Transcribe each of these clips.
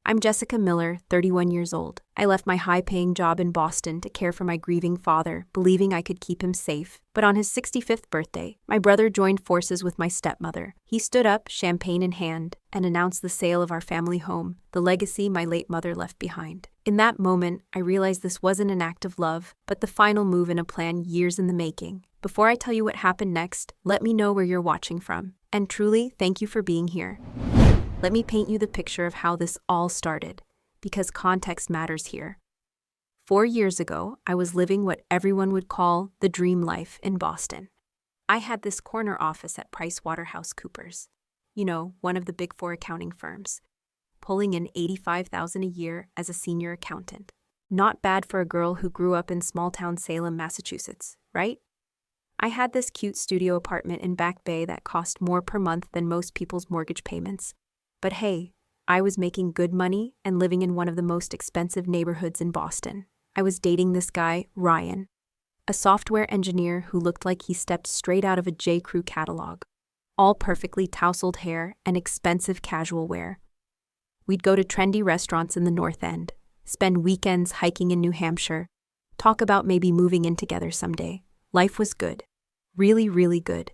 I'm Jessica Miller, 31 years old. I left my high-paying job in Boston to care for my grieving father, believing I could keep him safe. But on his 65th birthday, my brother joined forces with my stepmother. He stood up, champagne in hand, and announced the sale of our family home, the legacy my late mother left behind. In that moment, I realized this wasn't an act of love, but the final move in a plan years in the making. Before I tell you what happened next, let me know where you're watching from. And truly, thank you for being here. Let me paint you the picture of how this all started, because context matters here. 4 years ago, I was living what everyone would call the dream life in Boston. I had this corner office at PricewaterhouseCoopers, one of the big four accounting firms, pulling in $85,000 a year as a senior accountant. Not bad for a girl who grew up in small-town Salem, Massachusetts, right? I had this cute studio apartment in Back Bay that cost more per month than most people's mortgage payments. But hey, I was making good money and living in one of the most expensive neighborhoods in Boston. I was dating this guy, Ryan, a software engineer who looked like he stepped straight out of a J. Crew catalog. All perfectly tousled hair and expensive casual wear. We'd go to trendy restaurants in the North End, spend weekends hiking in New Hampshire, talk about maybe moving in together someday. Life was good. Really, really good.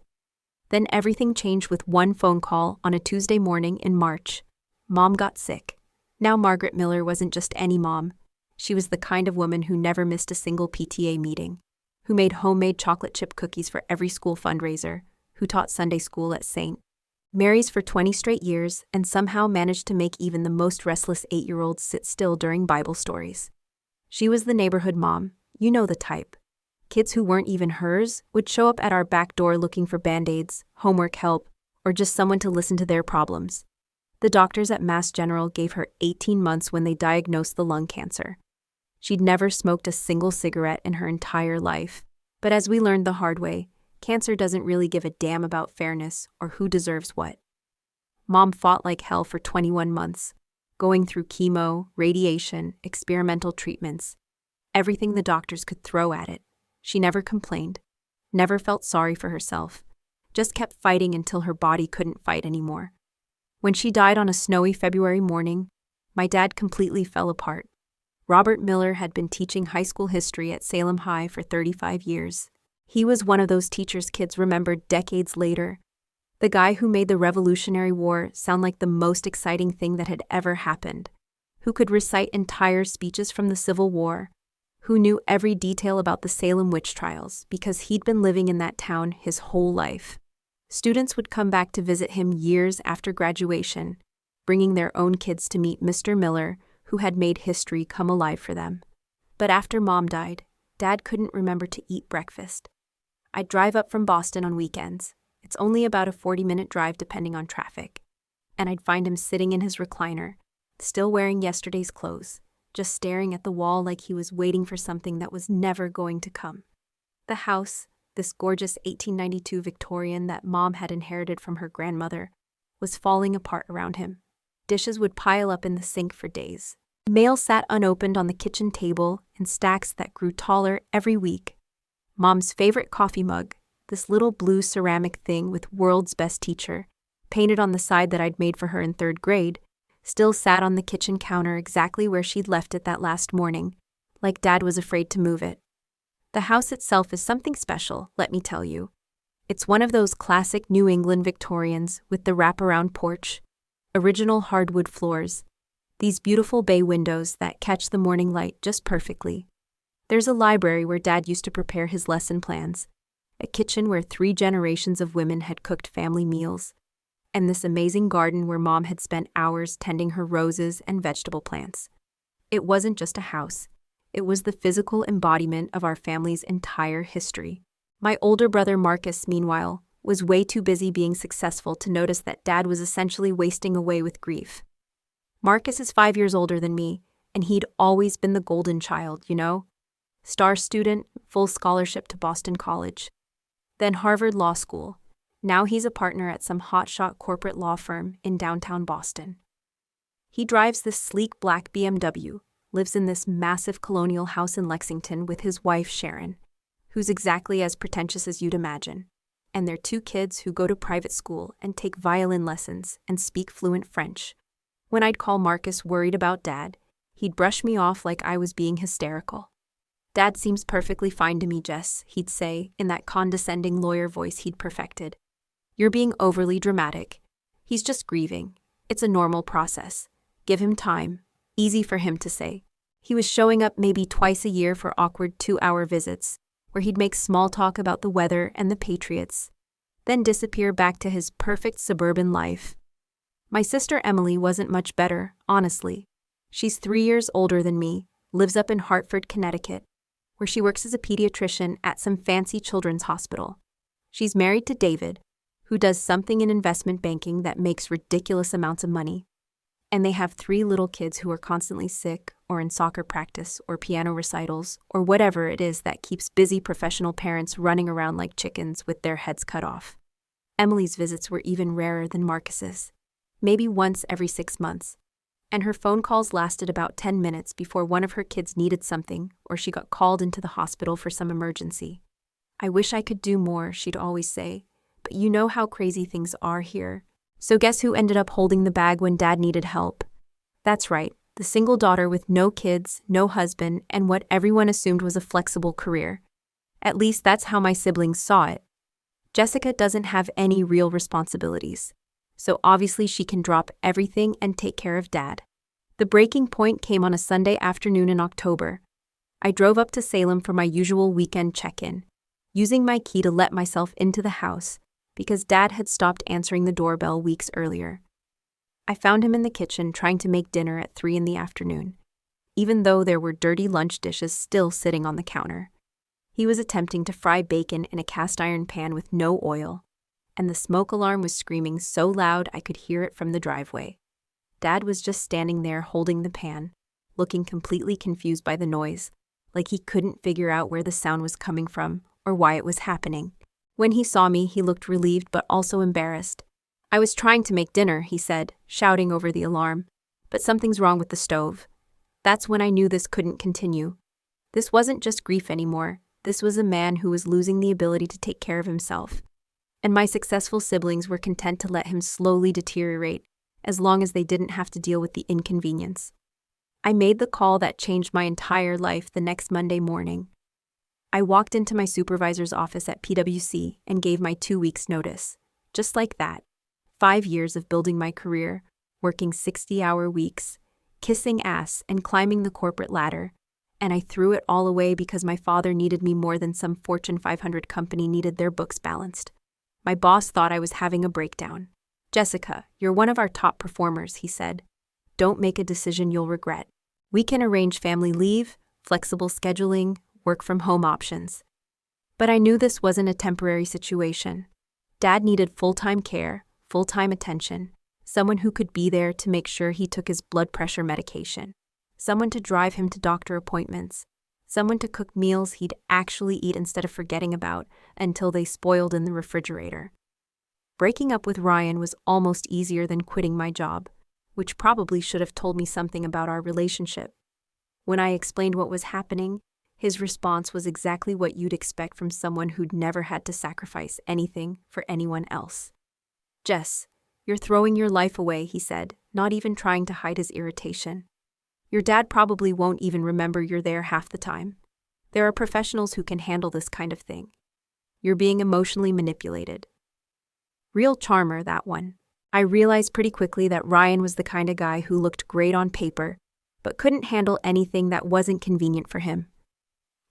Then everything changed with one phone call on a Tuesday morning in March. Mom got sick. Now Margaret Miller wasn't just any mom. She was the kind of woman who never missed a single PTA meeting, who made homemade chocolate chip cookies for every school fundraiser, who taught Sunday school at St. Mary's for 20 straight years and somehow managed to make even the most restless 8-year-olds sit still during Bible stories. She was the neighborhood mom, you know the type. Kids who weren't even hers would show up at our back door looking for Band-Aids, homework help, or just someone to listen to their problems. The doctors at Mass General gave her 18 months when they diagnosed the lung cancer. She'd never smoked a single cigarette in her entire life. But as we learned the hard way, cancer doesn't really give a damn about fairness or who deserves what. Mom fought like hell for 21 months, going through chemo, radiation, experimental treatments, everything the doctors could throw at it. She never complained, never felt sorry for herself, just kept fighting until her body couldn't fight anymore. When she died on a snowy February morning, my dad completely fell apart. Robert Miller had been teaching high school history at Salem High for 35 years. He was one of those teachers kids remembered decades later. The guy who made the Revolutionary War sound like the most exciting thing that had ever happened, who could recite entire speeches from the Civil War, who knew every detail about the Salem witch trials because he'd been living in that town his whole life. Students would come back to visit him years after graduation, bringing their own kids to meet Mr. Miller, who had made history come alive for them. But after Mom died, Dad couldn't remember to eat breakfast. I'd drive up from Boston on weekends. It's only about a 40-minute drive depending on traffic. And I'd find him sitting in his recliner, still wearing yesterday's clothes, just staring at the wall like he was waiting for something that was never going to come. The house, this gorgeous 1892 Victorian that Mom had inherited from her grandmother, was falling apart around him. Dishes would pile up in the sink for days. Mail sat unopened on the kitchen table in stacks that grew taller every week. Mom's favorite coffee mug, this little blue ceramic thing with World's Best Teacher, painted on the side that I'd made for her in 3rd grade, still sat on the kitchen counter exactly where she'd left it that last morning, like Dad was afraid to move it. The house itself is something special, let me tell you. It's one of those classic New England Victorians with the wraparound porch, original hardwood floors, these beautiful bay windows that catch the morning light just perfectly. There's a library where Dad used to prepare his lesson plans, a kitchen where 3 generations of women had cooked family meals, and this amazing garden where Mom had spent hours tending her roses and vegetable plants. It wasn't just a house. It was the physical embodiment of our family's entire history. My older brother Marcus, meanwhile, was way too busy being successful to notice that Dad was essentially wasting away with grief. Marcus is 5 years older than me, and he'd always been the golden child, Star student, full scholarship to Boston College. Then Harvard Law School. Now he's a partner at some hotshot corporate law firm in downtown Boston. He drives this sleek black BMW, lives in this massive colonial house in Lexington with his wife Sharon, who's exactly as pretentious as you'd imagine, and their 2 kids who go to private school and take violin lessons and speak fluent French. When I'd call Marcus worried about Dad, he'd brush me off like I was being hysterical. "Dad seems perfectly fine to me, Jess," he'd say in that condescending lawyer voice he'd perfected. "You're being overly dramatic. He's just grieving. It's a normal process. Give him time." Easy for him to say. He was showing up maybe twice a year for awkward 2-hour visits, where he'd make small talk about the weather and the Patriots, then disappear back to his perfect suburban life. My sister Emily wasn't much better, honestly. She's 3 years older than me, lives up in Hartford, Connecticut, where she works as a pediatrician at some fancy children's hospital. She's married to David, who does something in investment banking that makes ridiculous amounts of money. And they have 3 little kids who are constantly sick or in soccer practice or piano recitals or whatever it is that keeps busy professional parents running around like chickens with their heads cut off. Emily's visits were even rarer than Marcus's, maybe once every 6 months. And her phone calls lasted about 10 minutes before one of her kids needed something or she got called into the hospital for some emergency. "I wish I could do more," she'd always say, "but you know how crazy things are here." So guess who ended up holding the bag when Dad needed help? That's right, the single daughter with no kids, no husband, and what everyone assumed was a flexible career. At least that's how my siblings saw it. Jessica doesn't have any real responsibilities, so obviously she can drop everything and take care of Dad. The breaking point came on a Sunday afternoon in October. I drove up to Salem for my usual weekend check-in, using my key to let myself into the house, because Dad had stopped answering the doorbell weeks earlier. I found him in the kitchen trying to make dinner at 3 in the afternoon, even though there were dirty lunch dishes still sitting on the counter. He was attempting to fry bacon in a cast-iron pan with no oil, and the smoke alarm was screaming so loud I could hear it from the driveway. Dad was just standing there holding the pan, looking completely confused by the noise, like he couldn't figure out where the sound was coming from or why it was happening. When he saw me, he looked relieved but also embarrassed. "I was trying to make dinner," he said, shouting over the alarm, "but something's wrong with the stove." That's when I knew this couldn't continue. This wasn't just grief anymore. This was a man who was losing the ability to take care of himself. And my successful siblings were content to let him slowly deteriorate, as long as they didn't have to deal with the inconvenience. I made the call that changed my entire life the next Monday morning. I walked into my supervisor's office at PwC and gave my 2 weeks' notice. Just like that. 5 years of building my career, working 60-hour weeks, kissing ass and climbing the corporate ladder, and I threw it all away because my father needed me more than some Fortune 500 company needed their books balanced. My boss thought I was having a breakdown. "Jessica, you're one of our top performers," he said. "Don't make a decision you'll regret. We can arrange family leave, flexible scheduling, work-from-home options." But I knew this wasn't a temporary situation. Dad needed full-time care, full-time attention, someone who could be there to make sure he took his blood pressure medication, someone to drive him to doctor appointments, someone to cook meals he'd actually eat instead of forgetting about until they spoiled in the refrigerator. Breaking up with Ryan was almost easier than quitting my job, which probably should have told me something about our relationship. When I explained what was happening, his response was exactly what you'd expect from someone who'd never had to sacrifice anything for anyone else. "Jess, you're throwing your life away," he said, not even trying to hide his irritation. "Your dad probably won't even remember you're there half the time. There are professionals who can handle this kind of thing. You're being emotionally manipulated." Real charmer, that one. I realized pretty quickly that Ryan was the kind of guy who looked great on paper, but couldn't handle anything that wasn't convenient for him.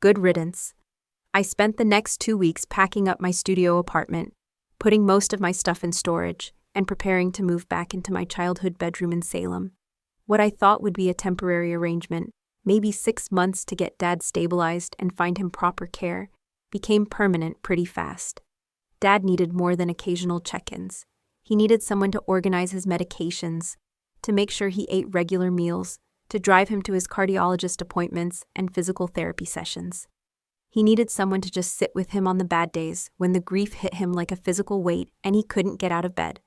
Good riddance. I spent the next 2 weeks packing up my studio apartment, putting most of my stuff in storage, and preparing to move back into my childhood bedroom in Salem. What I thought would be a temporary arrangement, maybe 6 months to get Dad stabilized and find him proper care, became permanent pretty fast. Dad needed more than occasional check-ins. He needed someone to organize his medications, to make sure he ate regular meals, to drive him to his cardiologist appointments and physical therapy sessions. He needed someone to just sit with him on the bad days when the grief hit him like a physical weight and he couldn't get out of bed.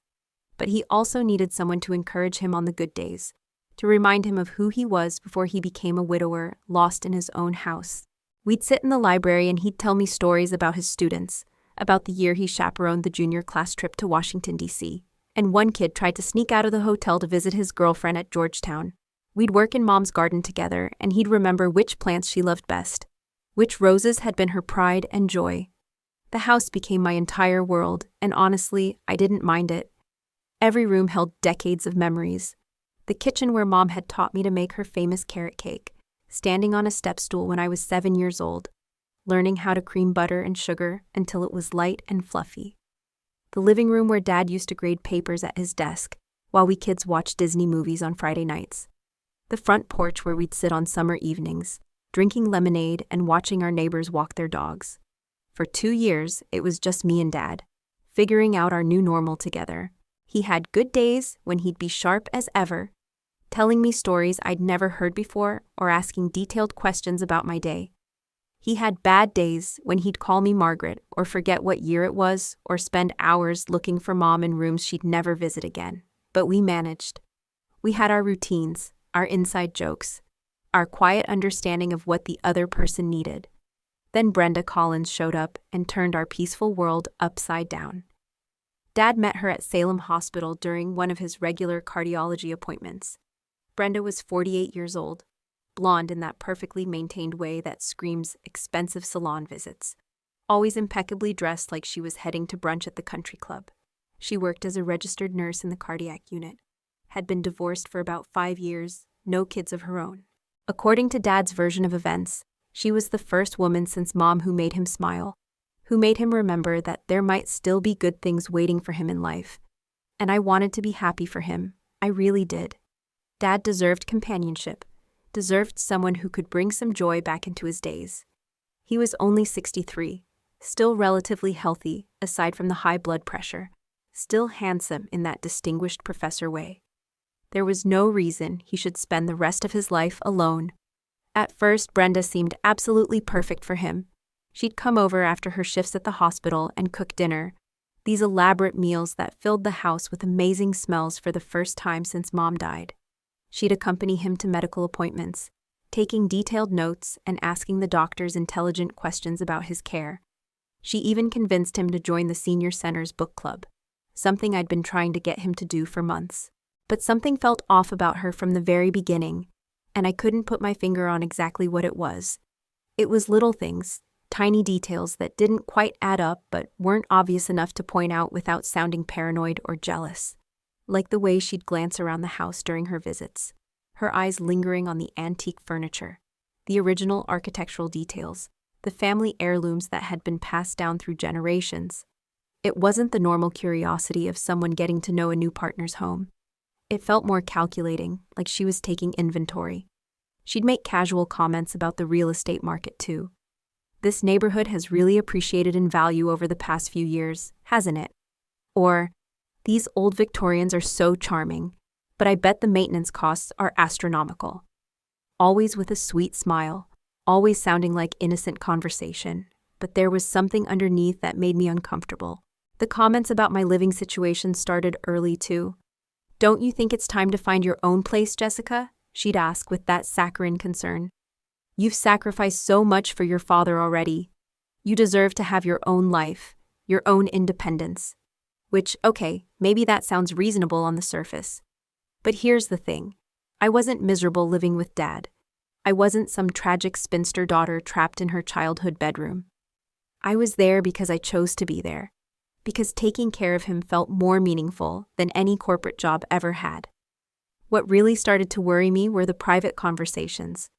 But he also needed someone to encourage him on the good days, to remind him of who he was before he became a widower, lost in his own house. We'd sit in the library and he'd tell me stories about his students, about the year he chaperoned the junior class trip to Washington, D.C., And one kid tried to sneak out of the hotel to visit his girlfriend at Georgetown. We'd work in Mom's garden together, and he'd remember which plants she loved best, which roses had been her pride and joy. The house became my entire world, and honestly, I didn't mind it. Every room held decades of memories. The kitchen where Mom had taught me to make her famous carrot cake, standing on a step stool when I was 7 years old, learning how to cream butter and sugar until it was light and fluffy. The living room where Dad used to grade papers at his desk, while we kids watched Disney movies on Friday nights. The front porch where we'd sit on summer evenings, drinking lemonade and watching our neighbors walk their dogs. For 2 years, it was just me and Dad, figuring out our new normal together. He had good days when he'd be sharp as ever, telling me stories I'd never heard before or asking detailed questions about my day. He had bad days when he'd call me Margaret or forget what year it was or spend hours looking for Mom in rooms she'd never visit again. But we managed. We had our routines, our inside jokes, our quiet understanding of what the other person needed. Then Brenda Collins showed up and turned our peaceful world upside down. Dad met her at Salem Hospital during one of his regular cardiology appointments. Brenda was 48 years old, blonde in that perfectly maintained way that screams expensive salon visits, always impeccably dressed like she was heading to brunch at the country club. She worked as a registered nurse in the cardiac unit, had been divorced for about 5 years, no kids of her own. According to Dad's version of events, she was the first woman since Mom who made him smile, who made him remember that there might still be good things waiting for him in life. And I wanted to be happy for him. I really did. Dad deserved companionship, deserved someone who could bring some joy back into his days. He was only 63, still relatively healthy aside from the high blood pressure, still handsome in that distinguished professor way. There was no reason he should spend the rest of his life alone. At first, Brenda seemed absolutely perfect for him. She'd come over after her shifts at the hospital and cook dinner, these elaborate meals that filled the house with amazing smells for the first time since Mom died. She'd accompany him to medical appointments, taking detailed notes and asking the doctors intelligent questions about his care. She even convinced him to join the senior center's book club, something I'd been trying to get him to do for months. But something felt off about her from the very beginning, and I couldn't put my finger on exactly what it was. It was little things, tiny details that didn't quite add up but weren't obvious enough to point out without sounding paranoid or jealous. Like the way she'd glance around the house during her visits, her eyes lingering on the antique furniture, the original architectural details, the family heirlooms that had been passed down through generations. It wasn't the normal curiosity of someone getting to know a new partner's home. It felt more calculating, like she was taking inventory. She'd make casual comments about the real estate market, too. This neighborhood has really appreciated in value over the past few years, hasn't it? Or, these old Victorians are so charming, but I bet the maintenance costs are astronomical. Always with a sweet smile, always sounding like innocent conversation, but there was something underneath that made me uncomfortable. The comments about my living situation started early, too. "Don't you think it's time to find your own place, Jessica?" she'd ask with that saccharine concern. "You've sacrificed so much for your father already. You deserve to have your own life, your own independence." Which, okay, maybe that sounds reasonable on the surface. But here's the thing. I wasn't miserable living with Dad. I wasn't some tragic spinster daughter trapped in her childhood bedroom. I was there because I chose to be there, because taking care of him felt more meaningful than any corporate job ever had. What really started to worry me were the private conversations.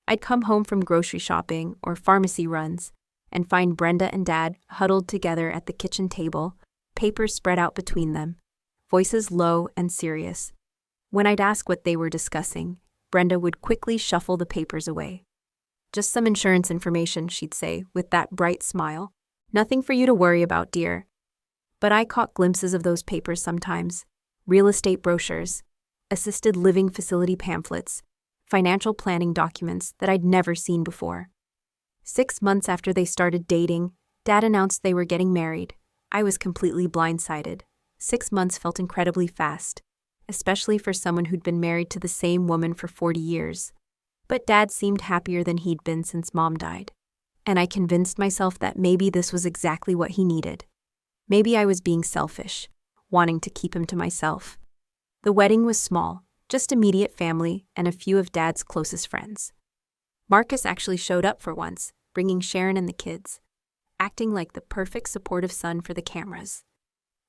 I'd come home from grocery shopping or pharmacy runs and find Brenda and Dad huddled together at the kitchen table, papers spread out between them, voices low and serious. When I'd ask what they were discussing, Brenda would quickly shuffle the papers away. "Just some insurance information," she'd say, with that bright smile. "Nothing for you to worry about, dear." But I caught glimpses of those papers sometimes. Real estate brochures, assisted living facility pamphlets, financial planning documents that I'd never seen before. 6 months after they started dating, Dad announced they were getting married. I was completely blindsided. 6 months felt incredibly fast, especially for someone who'd been married to the same woman for 40 years. But Dad seemed happier than he'd been since Mom died. And I convinced myself that maybe this was exactly what he needed. Maybe I was being selfish, wanting to keep him to myself. The wedding was small, just immediate family and a few of Dad's closest friends. Marcus actually showed up for once, bringing Sharon and the kids, acting like the perfect supportive son for the cameras.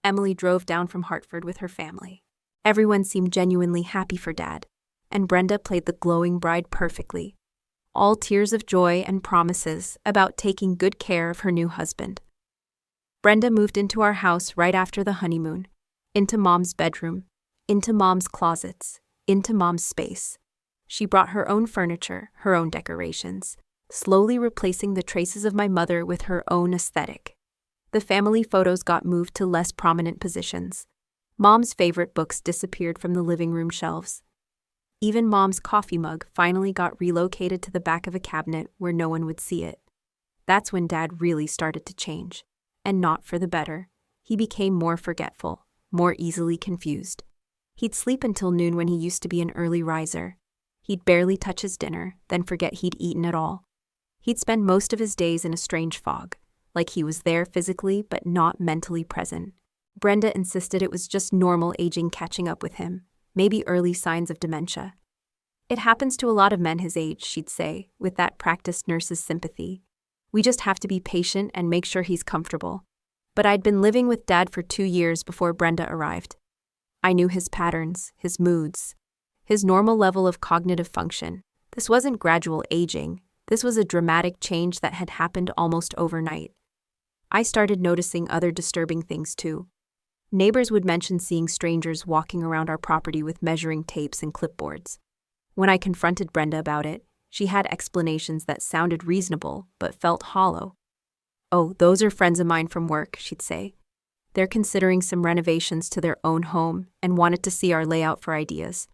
Emily drove down from Hartford with her family. Everyone seemed genuinely happy for Dad, and Brenda played the glowing bride perfectly, all tears of joy and promises about taking good care of her new husband. Brenda moved into our house right after the honeymoon, into Mom's bedroom, into Mom's closets, into Mom's space. She brought her own furniture, her own decorations, slowly replacing the traces of my mother with her own aesthetic. The family photos got moved to less prominent positions. Mom's favorite books disappeared from the living room shelves. Even Mom's coffee mug finally got relocated to the back of a cabinet where no one would see it. That's when Dad really started to change, and not for the better. He became more forgetful, more easily confused. He'd sleep until noon when he used to be an early riser. He'd barely touch his dinner, then forget he'd eaten at all. He'd spend most of his days in a strange fog, like he was there physically but not mentally present. Brenda insisted it was just normal aging catching up with him, maybe early signs of dementia. It happens to a lot of men his age, she'd say, with that practiced nurse's sympathy. We just have to be patient and make sure he's comfortable. But I'd been living with Dad for 2 years before Brenda arrived. I knew his patterns, his moods, his normal level of cognitive function. This wasn't gradual aging. This was a dramatic change that had happened almost overnight. I started noticing other disturbing things too. Neighbors would mention seeing strangers walking around our property with measuring tapes and clipboards. When I confronted Brenda about it, she had explanations that sounded reasonable but felt hollow. "Oh, those are friends of mine from work," she'd say. "They're considering some renovations to their own home and wanted to see our layout for ideas.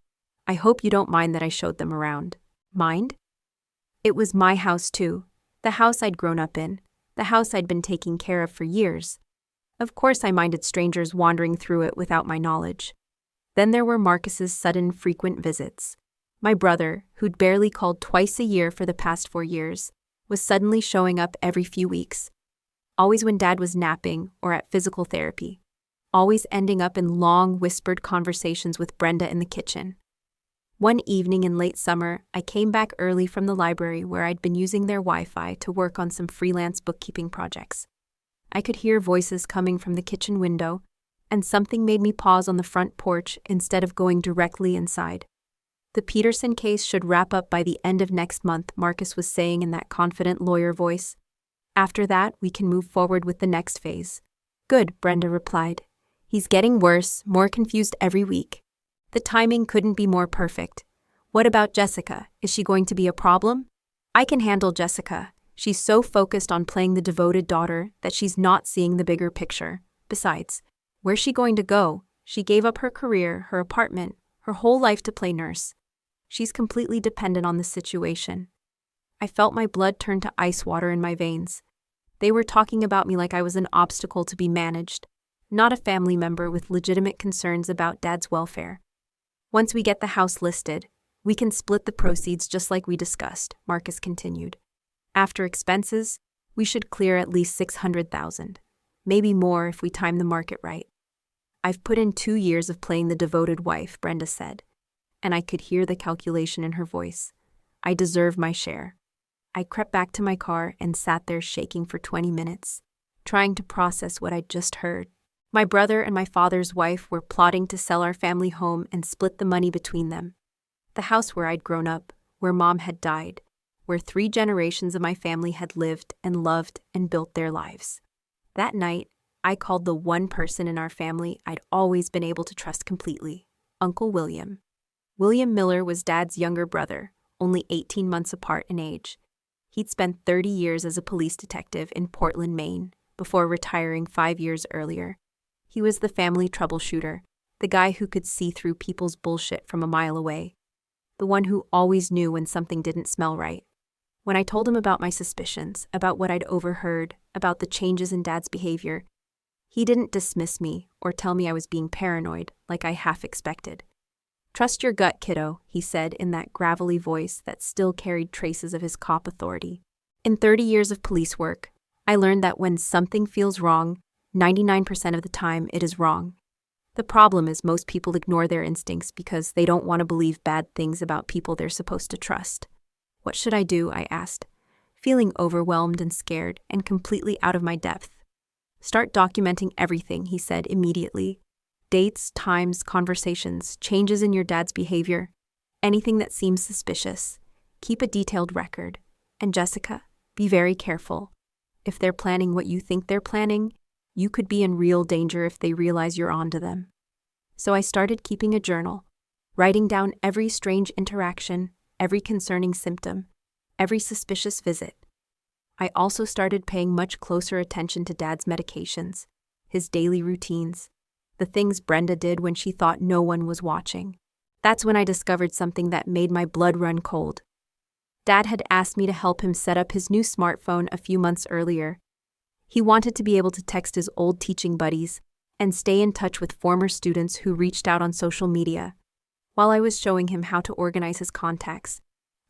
I hope you don't mind that I showed them around." Mind? It was my house too, the house I'd grown up in, the house I'd been taking care of for years. Of course I minded strangers wandering through it without my knowledge. Then there were Marcus's sudden, frequent visits. My brother, who'd barely called twice a year for the past 4 years, was suddenly showing up every few weeks. Always when Dad was napping or at physical therapy. Always ending up in long, whispered conversations with Brenda in the kitchen. One evening in late summer, I came back early from the library where I'd been using their Wi-Fi to work on some freelance bookkeeping projects. I could hear voices coming from the kitchen window, and something made me pause on the front porch instead of going directly inside. "The Peterson case should wrap up by the end of next month," Marcus was saying in that confident lawyer voice. "After that, we can move forward with the next phase." "Good," Brenda replied. "He's getting worse, more confused every week." The timing couldn't be more perfect. "What about Jessica? Is she going to be a problem?" "I can handle Jessica. She's so focused on playing the devoted daughter that she's not seeing the bigger picture. Besides, where's she going to go? She gave up her career, her apartment, her whole life to play nurse. She's completely dependent on the situation." I felt my blood turn to ice water in my veins. They were talking about me like I was an obstacle to be managed, not a family member with legitimate concerns about Dad's welfare. "Once we get the house listed, we can split the proceeds just like we discussed," Marcus continued. "After expenses, we should clear at least $600,000, maybe more if we time the market right." "I've put in 2 years of playing the devoted wife," Brenda said, and I could hear the calculation in her voice. I deserve my share. I crept back to my car and sat there shaking for 20 minutes, trying to process what I'd just heard. My brother and my father's wife were plotting to sell our family home and split the money between them. The house where I'd grown up, where Mom had died, where 3 generations of my family had lived and loved and built their lives. That night, I called the one person in our family I'd always been able to trust completely, Uncle William. William Miller was Dad's younger brother, only 18 months apart in age. He'd spent 30 years as a police detective in Portland, Maine, before retiring 5 years earlier. He was the family troubleshooter, the guy who could see through people's bullshit from a mile away, the one who always knew when something didn't smell right. When I told him about my suspicions, about what I'd overheard, about the changes in Dad's behavior, he didn't dismiss me or tell me I was being paranoid like I half expected. "Trust your gut, kiddo," he said in that gravelly voice that still carried traces of his cop authority. In 30 years of police work, I learned that when something feels wrong, 99% of the time it is wrong. The problem is most people ignore their instincts because they don't want to believe bad things about people they're supposed to trust. What should I do? I asked, feeling overwhelmed and scared and completely out of my depth. Start documenting everything, he said immediately. Dates, times, conversations, changes in your dad's behavior, anything that seems suspicious. Keep a detailed record. And Jessica, be very careful. If they're planning what you think they're planning, you could be in real danger if they realize you're onto them. So I started keeping a journal, writing down every strange interaction, every concerning symptom, every suspicious visit. I also started paying much closer attention to Dad's medications, his daily routines, the things Brenda did when she thought no one was watching. That's when I discovered something that made my blood run cold. Dad had asked me to help him set up his new smartphone a few months earlier. He wanted to be able to text his old teaching buddies and stay in touch with former students who reached out on social media. While I was showing him how to organize his contacts,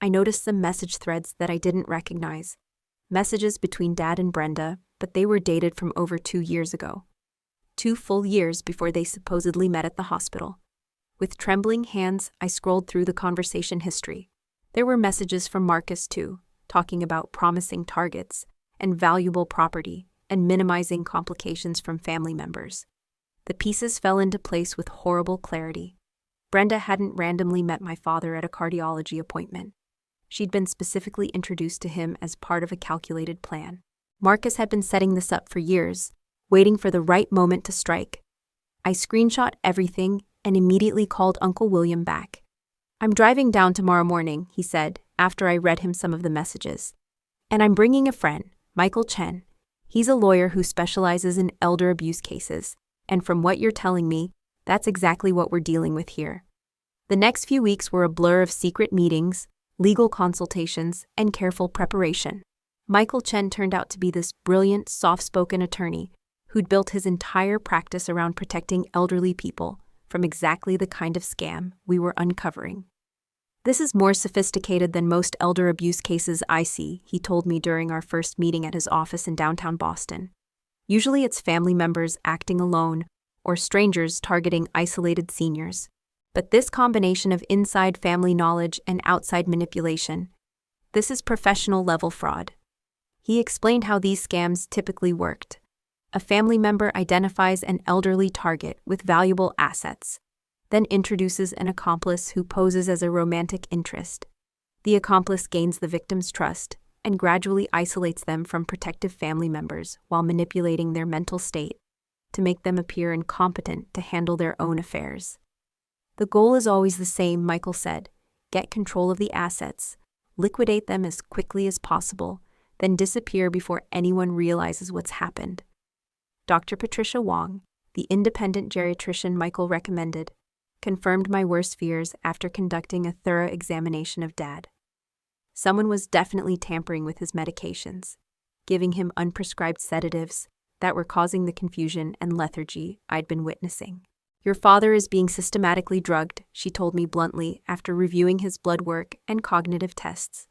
I noticed some message threads that I didn't recognize. Messages between Dad and Brenda, but they were dated from over 2 years ago. 2 full years before they supposedly met at the hospital. With trembling hands, I scrolled through the conversation history. There were messages from Marcus too, talking about promising targets and valuable property and minimizing complications from family members. The pieces fell into place with horrible clarity. Brenda hadn't randomly met my father at a cardiology appointment. She'd been specifically introduced to him as part of a calculated plan. Marcus had been setting this up for years, waiting for the right moment to strike. I screenshot everything and immediately called Uncle William back. "I'm driving down tomorrow morning," he said, after I read him some of the messages. "And I'm bringing a friend, Michael Chen. He's a lawyer who specializes in elder abuse cases, and from what you're telling me, that's exactly what we're dealing with here." The next few weeks were a blur of secret meetings, legal consultations, and careful preparation. Michael Chen turned out to be this brilliant, soft-spoken attorney who'd built his entire practice around protecting elderly people from exactly the kind of scam we were uncovering. "This is more sophisticated than most elder abuse cases I see," he told me during our first meeting at his office in downtown Boston. "Usually it's family members acting alone or strangers targeting isolated seniors. But this combination of inside family knowledge and outside manipulation, this is professional-level fraud." He explained how these scams typically worked. A family member identifies an elderly target with valuable assets, then introduces an accomplice who poses as a romantic interest. The accomplice gains the victim's trust and gradually isolates them from protective family members while manipulating their mental state to make them appear incompetent to handle their own affairs. "The goal is always the same," Michael said. "Get control of the assets, liquidate them as quickly as possible, then disappear before anyone realizes what's happened." Dr. Patricia Wong, the independent geriatrician Michael recommended, confirmed my worst fears after conducting a thorough examination of Dad. Someone was definitely tampering with his medications, giving him unprescribed sedatives that were causing the confusion and lethargy I'd been witnessing. "Your father is being systematically drugged," she told me bluntly after reviewing his blood work and cognitive tests.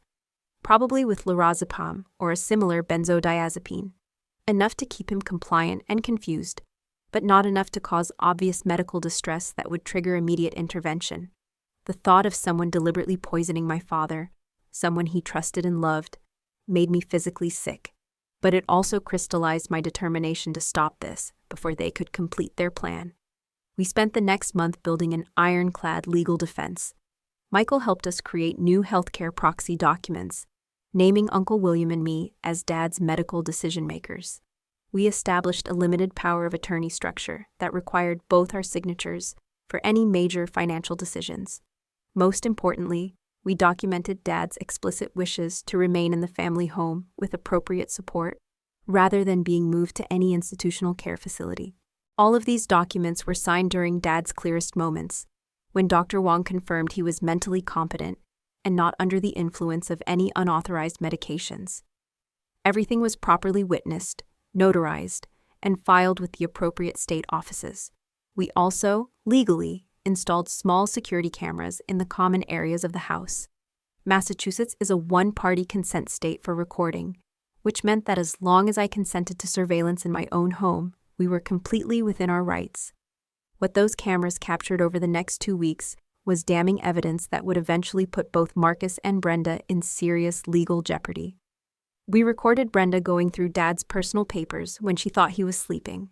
"Probably with lorazepam or a similar benzodiazepine. Enough to keep him compliant and confused, but not enough to cause obvious medical distress that would trigger immediate intervention. The thought of someone deliberately poisoning my father, someone he trusted and loved, made me physically sick. But it also crystallized my determination to stop this before they could complete their plan. We spent the next month building an ironclad legal defense. Michael helped us create new healthcare proxy documents, naming Uncle William and me as Dad's medical decision-makers. We established a limited power of attorney structure that required both our signatures for any major financial decisions. Most importantly, we documented Dad's explicit wishes to remain in the family home with appropriate support, rather than being moved to any institutional care facility. All of these documents were signed during Dad's clearest moments, when Dr. Wong confirmed he was mentally competent and not under the influence of any unauthorized medications. Everything was properly witnessed, notarized, and filed with the appropriate state offices. We also, legally, installed small security cameras in the common areas of the house. Massachusetts is a one-party consent state for recording, which meant that as long as I consented to surveillance in my own home, we were completely within our rights. What those cameras captured over the next 2 weeks was damning evidence that would eventually put both Marcus and Brenda in serious legal jeopardy. We recorded Brenda going through Dad's personal papers when she thought he was sleeping.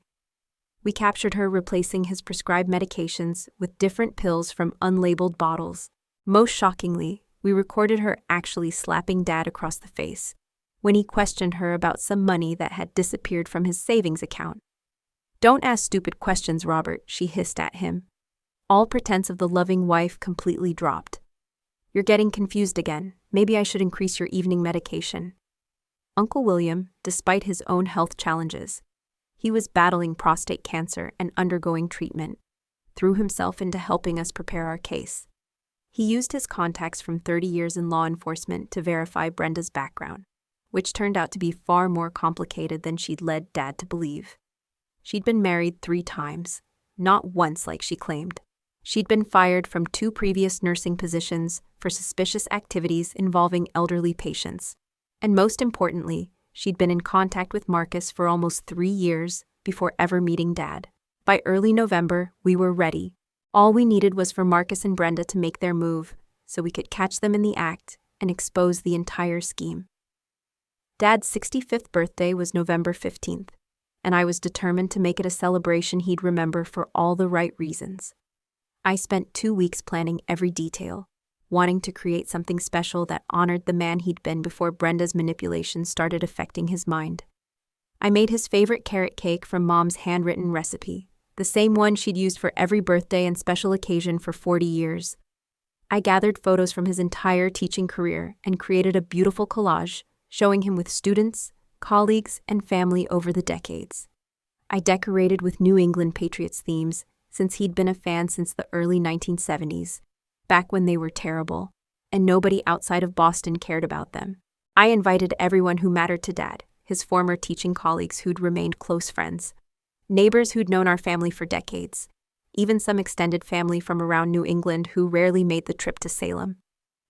We captured her replacing his prescribed medications with different pills from unlabeled bottles. Most shockingly, we recorded her actually slapping Dad across the face when he questioned her about some money that had disappeared from his savings account. "Don't ask stupid questions, Robert," she hissed at him. All pretense of the loving wife completely dropped. "You're getting confused again. Maybe I should increase your evening medication." Uncle William, despite his own health challenges, he was battling prostate cancer and undergoing treatment, threw himself into helping us prepare our case. He used his contacts from 30 years in law enforcement to verify Brenda's background, which turned out to be far more complicated than she'd led Dad to believe. She'd been married 3 times, not once like she claimed. She'd been fired from 2 previous nursing positions for suspicious activities involving elderly patients. And most importantly, she'd been in contact with Marcus for almost 3 years before ever meeting Dad. By early November, we were ready. All we needed was for Marcus and Brenda to make their move so we could catch them in the act and expose the entire scheme. Dad's 65th birthday was November 15th, and I was determined to make it a celebration he'd remember for all the right reasons. I spent 2 weeks planning every detail, wanting to create something special that honored the man he'd been before Brenda's manipulations started affecting his mind. I made his favorite carrot cake from Mom's handwritten recipe, the same one she'd used for every birthday and special occasion for 40 years. I gathered photos from his entire teaching career and created a beautiful collage showing him with students, colleagues, and family over the decades. I decorated with New England Patriots themes since he'd been a fan since the early 1970s, back when they were terrible, and nobody outside of Boston cared about them. I invited everyone who mattered to Dad, his former teaching colleagues who'd remained close friends, neighbors who'd known our family for decades, even some extended family from around New England who rarely made the trip to Salem.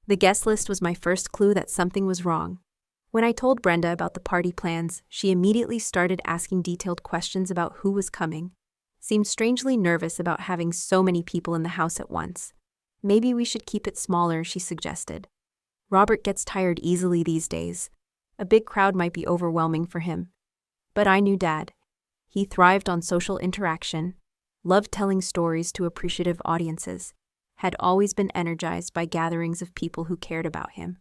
The guest list was my first clue that something was wrong. When I told Brenda about the party plans, she immediately started asking detailed questions about who was coming, seemed strangely nervous about having so many people in the house at once. "Maybe we should keep it smaller," she suggested. "Robert gets tired easily these days. A big crowd might be overwhelming for him." But I knew Dad. He thrived on social interaction, loved telling stories to appreciative audiences, had always been energized by gatherings of people who cared about him.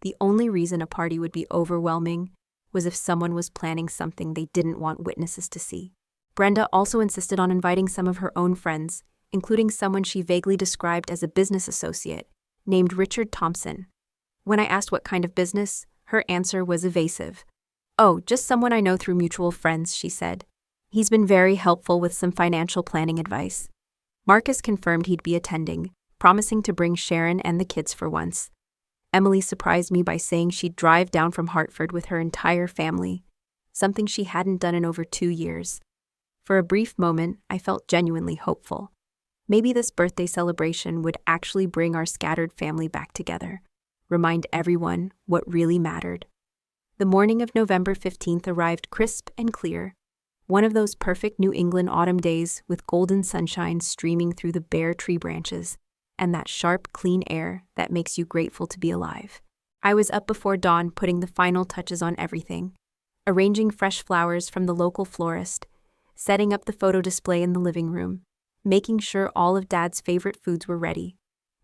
The only reason a party would be overwhelming was if someone was planning something they didn't want witnesses to see. Brenda also insisted on inviting some of her own friends, including someone she vaguely described as a business associate, named Richard Thompson. When I asked what kind of business, her answer was evasive. "Oh, just someone I know through mutual friends," she said. "He's been very helpful with some financial planning advice." Marcus confirmed he'd be attending, promising to bring Sharon and the kids for once. Emily surprised me by saying she'd drive down from Hartford with her entire family, something she hadn't done in over 2 years. For a brief moment, I felt genuinely hopeful. Maybe this birthday celebration would actually bring our scattered family back together, remind everyone what really mattered. The morning of November 15th arrived crisp and clear, one of those perfect New England autumn days with golden sunshine streaming through the bare tree branches and that sharp, clean air that makes you grateful to be alive. I was up before dawn putting the final touches on everything, arranging fresh flowers from the local florist, setting up the photo display in the living room, making sure all of Dad's favorite foods were ready.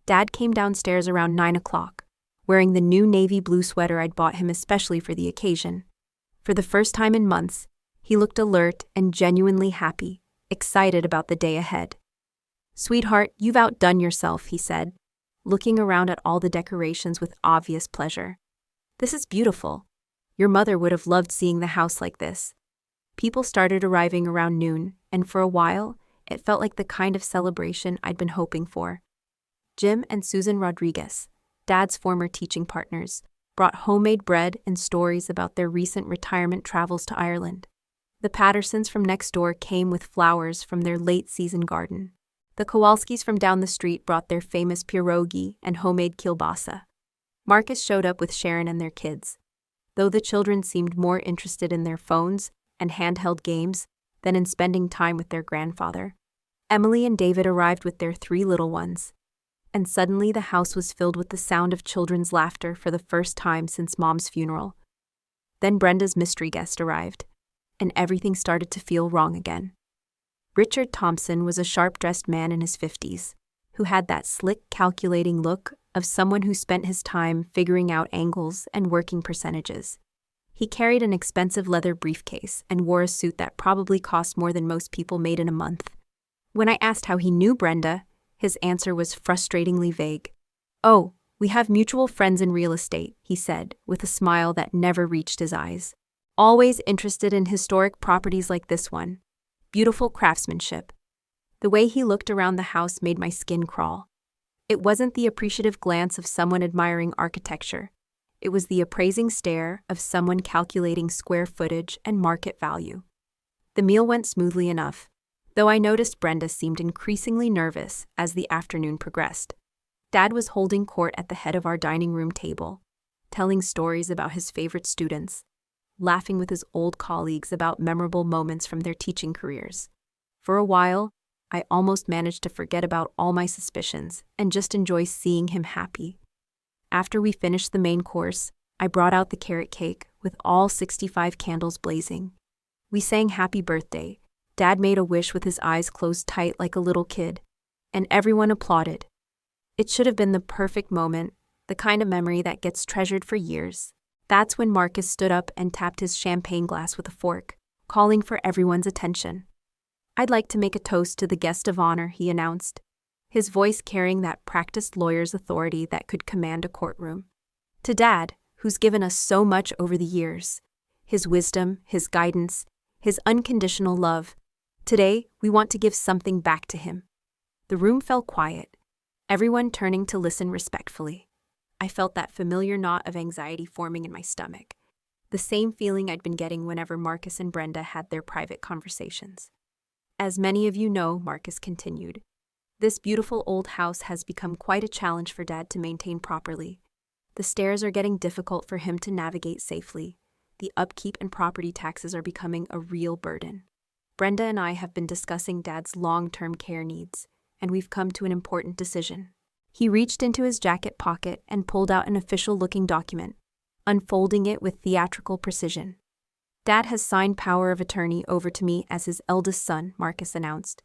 Dad came downstairs around 9 o'clock, wearing the new navy blue sweater I'd bought him especially for the occasion. For the first time in months, he looked alert and genuinely happy, excited about the day ahead. "Sweetheart, you've outdone yourself," he said, looking around at all the decorations with obvious pleasure. "This is beautiful. Your mother would have loved seeing the house like this." People started arriving around noon, and for a while, it felt like the kind of celebration I'd been hoping for. Jim and Susan Rodriguez, Dad's former teaching partners, brought homemade bread and stories about their recent retirement travels to Ireland. The Pattersons from next door came with flowers from their late-season garden. The Kowalskis from down the street brought their famous pierogi and homemade kielbasa. Marcus showed up with Sharon and their kids, though the children seemed more interested in their phones and handheld games than in spending time with their grandfather. Emily and David arrived with their 3 little ones. And suddenly the house was filled with the sound of children's laughter for the first time since Mom's funeral. Then Brenda's mystery guest arrived, and everything started to feel wrong again. Richard Thompson was a sharp-dressed man in his 50s, who had that slick, calculating look of someone who spent his time figuring out angles and working percentages. He carried an expensive leather briefcase and wore a suit that probably cost more than most people made in a month. When I asked how he knew Brenda, his answer was frustratingly vague. "Oh, we have mutual friends in real estate," he said, with a smile that never reached his eyes. "Always interested in historic properties like this one. Beautiful craftsmanship." The way he looked around the house made my skin crawl. It wasn't the appreciative glance of someone admiring architecture. It was the appraising stare of someone calculating square footage and market value. The meal went smoothly enough, though I noticed Brenda seemed increasingly nervous as the afternoon progressed. Dad was holding court at the head of our dining room table, telling stories about his favorite students, laughing with his old colleagues about memorable moments from their teaching careers. For a while, I almost managed to forget about all my suspicions and just enjoy seeing him happy. After we finished the main course, I brought out the carrot cake with all 65 candles blazing. We sang Happy Birthday. Dad made a wish with his eyes closed tight like a little kid, and everyone applauded. It should have been the perfect moment, the kind of memory that gets treasured for years. That's when Marcus stood up and tapped his champagne glass with a fork, calling for everyone's attention. "I'd like to make a toast to the guest of honor," he announced, his voice carrying that practiced lawyer's authority that could command a courtroom. "To Dad, who's given us so much over the years. His wisdom, his guidance, his unconditional love. Today, we want to give something back to him." The room fell quiet, everyone turning to listen respectfully. I felt that familiar knot of anxiety forming in my stomach, the same feeling I'd been getting whenever Marcus and Brenda had their private conversations. "As many of you know," Marcus continued, "this beautiful old house has become quite a challenge for Dad to maintain properly. The stairs are getting difficult for him to navigate safely. The upkeep and property taxes are becoming a real burden. Brenda and I have been discussing Dad's long-term care needs, and we've come to an important decision." He reached into his jacket pocket and pulled out an official-looking document, unfolding it with theatrical precision. "Dad has signed power of attorney over to me as his eldest son," Marcus announced.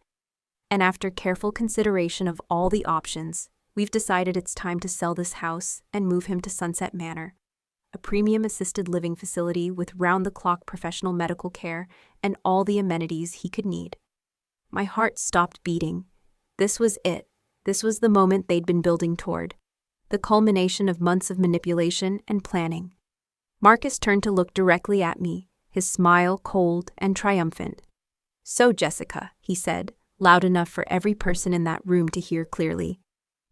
"And after careful consideration of all the options, we've decided it's time to sell this house and move him to Sunset Manor, a premium assisted living facility with round-the-clock professional medical care and all the amenities he could need." My heart stopped beating. This was it. This was the moment they'd been building toward, the culmination of months of manipulation and planning. Marcus turned to look directly at me, his smile cold and triumphant. "So, Jessica," he said, loud enough for every person in that room to hear clearly,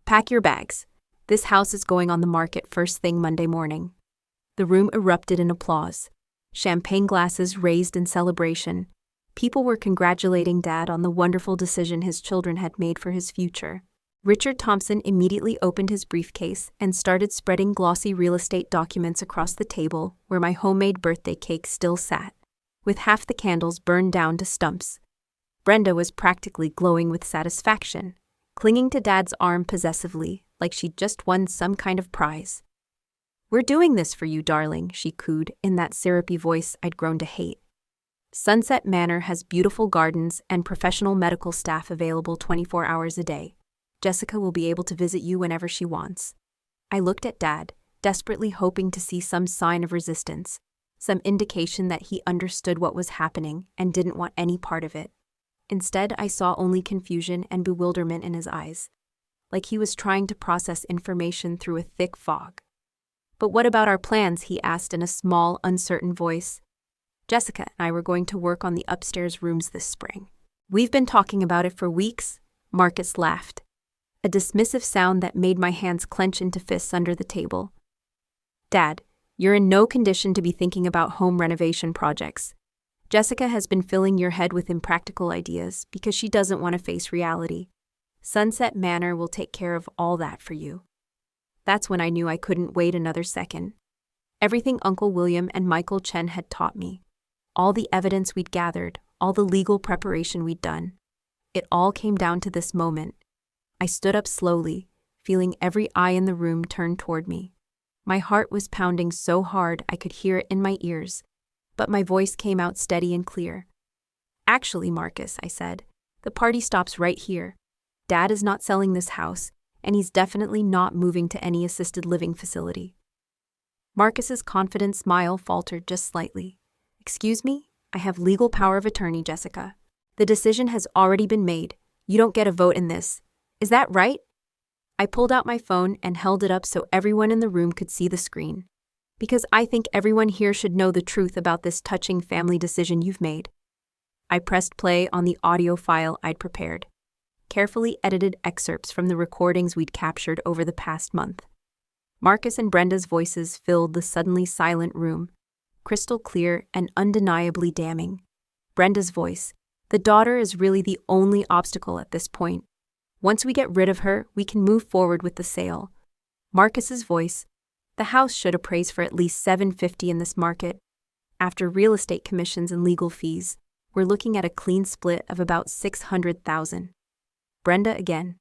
"pack your bags. This house is going on the market first thing Monday morning." The room erupted in applause. Champagne glasses raised in celebration. People were congratulating Dad on the wonderful decision his children had made for his future. Richard Thompson immediately opened his briefcase and started spreading glossy real estate documents across the table where my homemade birthday cake still sat, with half the candles burned down to stumps. Brenda was practically glowing with satisfaction, clinging to Dad's arm possessively, like she'd just won some kind of prize. "We're doing this for you, darling," she cooed in that syrupy voice I'd grown to hate. "Sunset Manor has beautiful gardens and professional medical staff available 24 hours a day. Jessica will be able to visit you whenever she wants." I looked at Dad, desperately hoping to see some sign of resistance, some indication that he understood what was happening and didn't want any part of it. Instead, I saw only confusion and bewilderment in his eyes, like he was trying to process information through a thick fog. "But what about our plans?" he asked in a small, uncertain voice. "Jessica and I were going to work on the upstairs rooms this spring. We've been talking about it for weeks." Marcus laughed, a dismissive sound that made my hands clench into fists under the table. "Dad, you're in no condition to be thinking about home renovation projects. Jessica has been filling your head with impractical ideas because she doesn't want to face reality. Sunset Manor will take care of all that for you." That's when I knew I couldn't wait another second. Everything Uncle William and Michael Chen had taught me, all the evidence we'd gathered, all the legal preparation we'd done. It all came down to this moment. I stood up slowly, feeling every eye in the room turn toward me. My heart was pounding so hard I could hear it in my ears, but my voice came out steady and clear. "Actually, Marcus," I said, "the party stops right here. Dad is not selling this house, and he's definitely not moving to any assisted living facility." Marcus's confident smile faltered just slightly. "Excuse me? I have legal power of attorney, Jessica. The decision has already been made. You don't get a vote in this. Is that right?" I pulled out my phone and held it up so everyone in the room could see the screen. "Because I think everyone here should know the truth about this touching family decision you've made." I pressed play on the audio file I'd prepared. Carefully edited excerpts from the recordings we'd captured over the past month. Marcus and Brenda's voices filled the suddenly silent room, crystal clear and undeniably damning. Brenda's voice: "The daughter is really the only obstacle at this point. Once we get rid of her, we can move forward with the sale." Marcus's voice: "The house should appraise for at least $750 in this market. After real estate commissions and legal fees, we're looking at a clean split of about $600,000. Brenda again: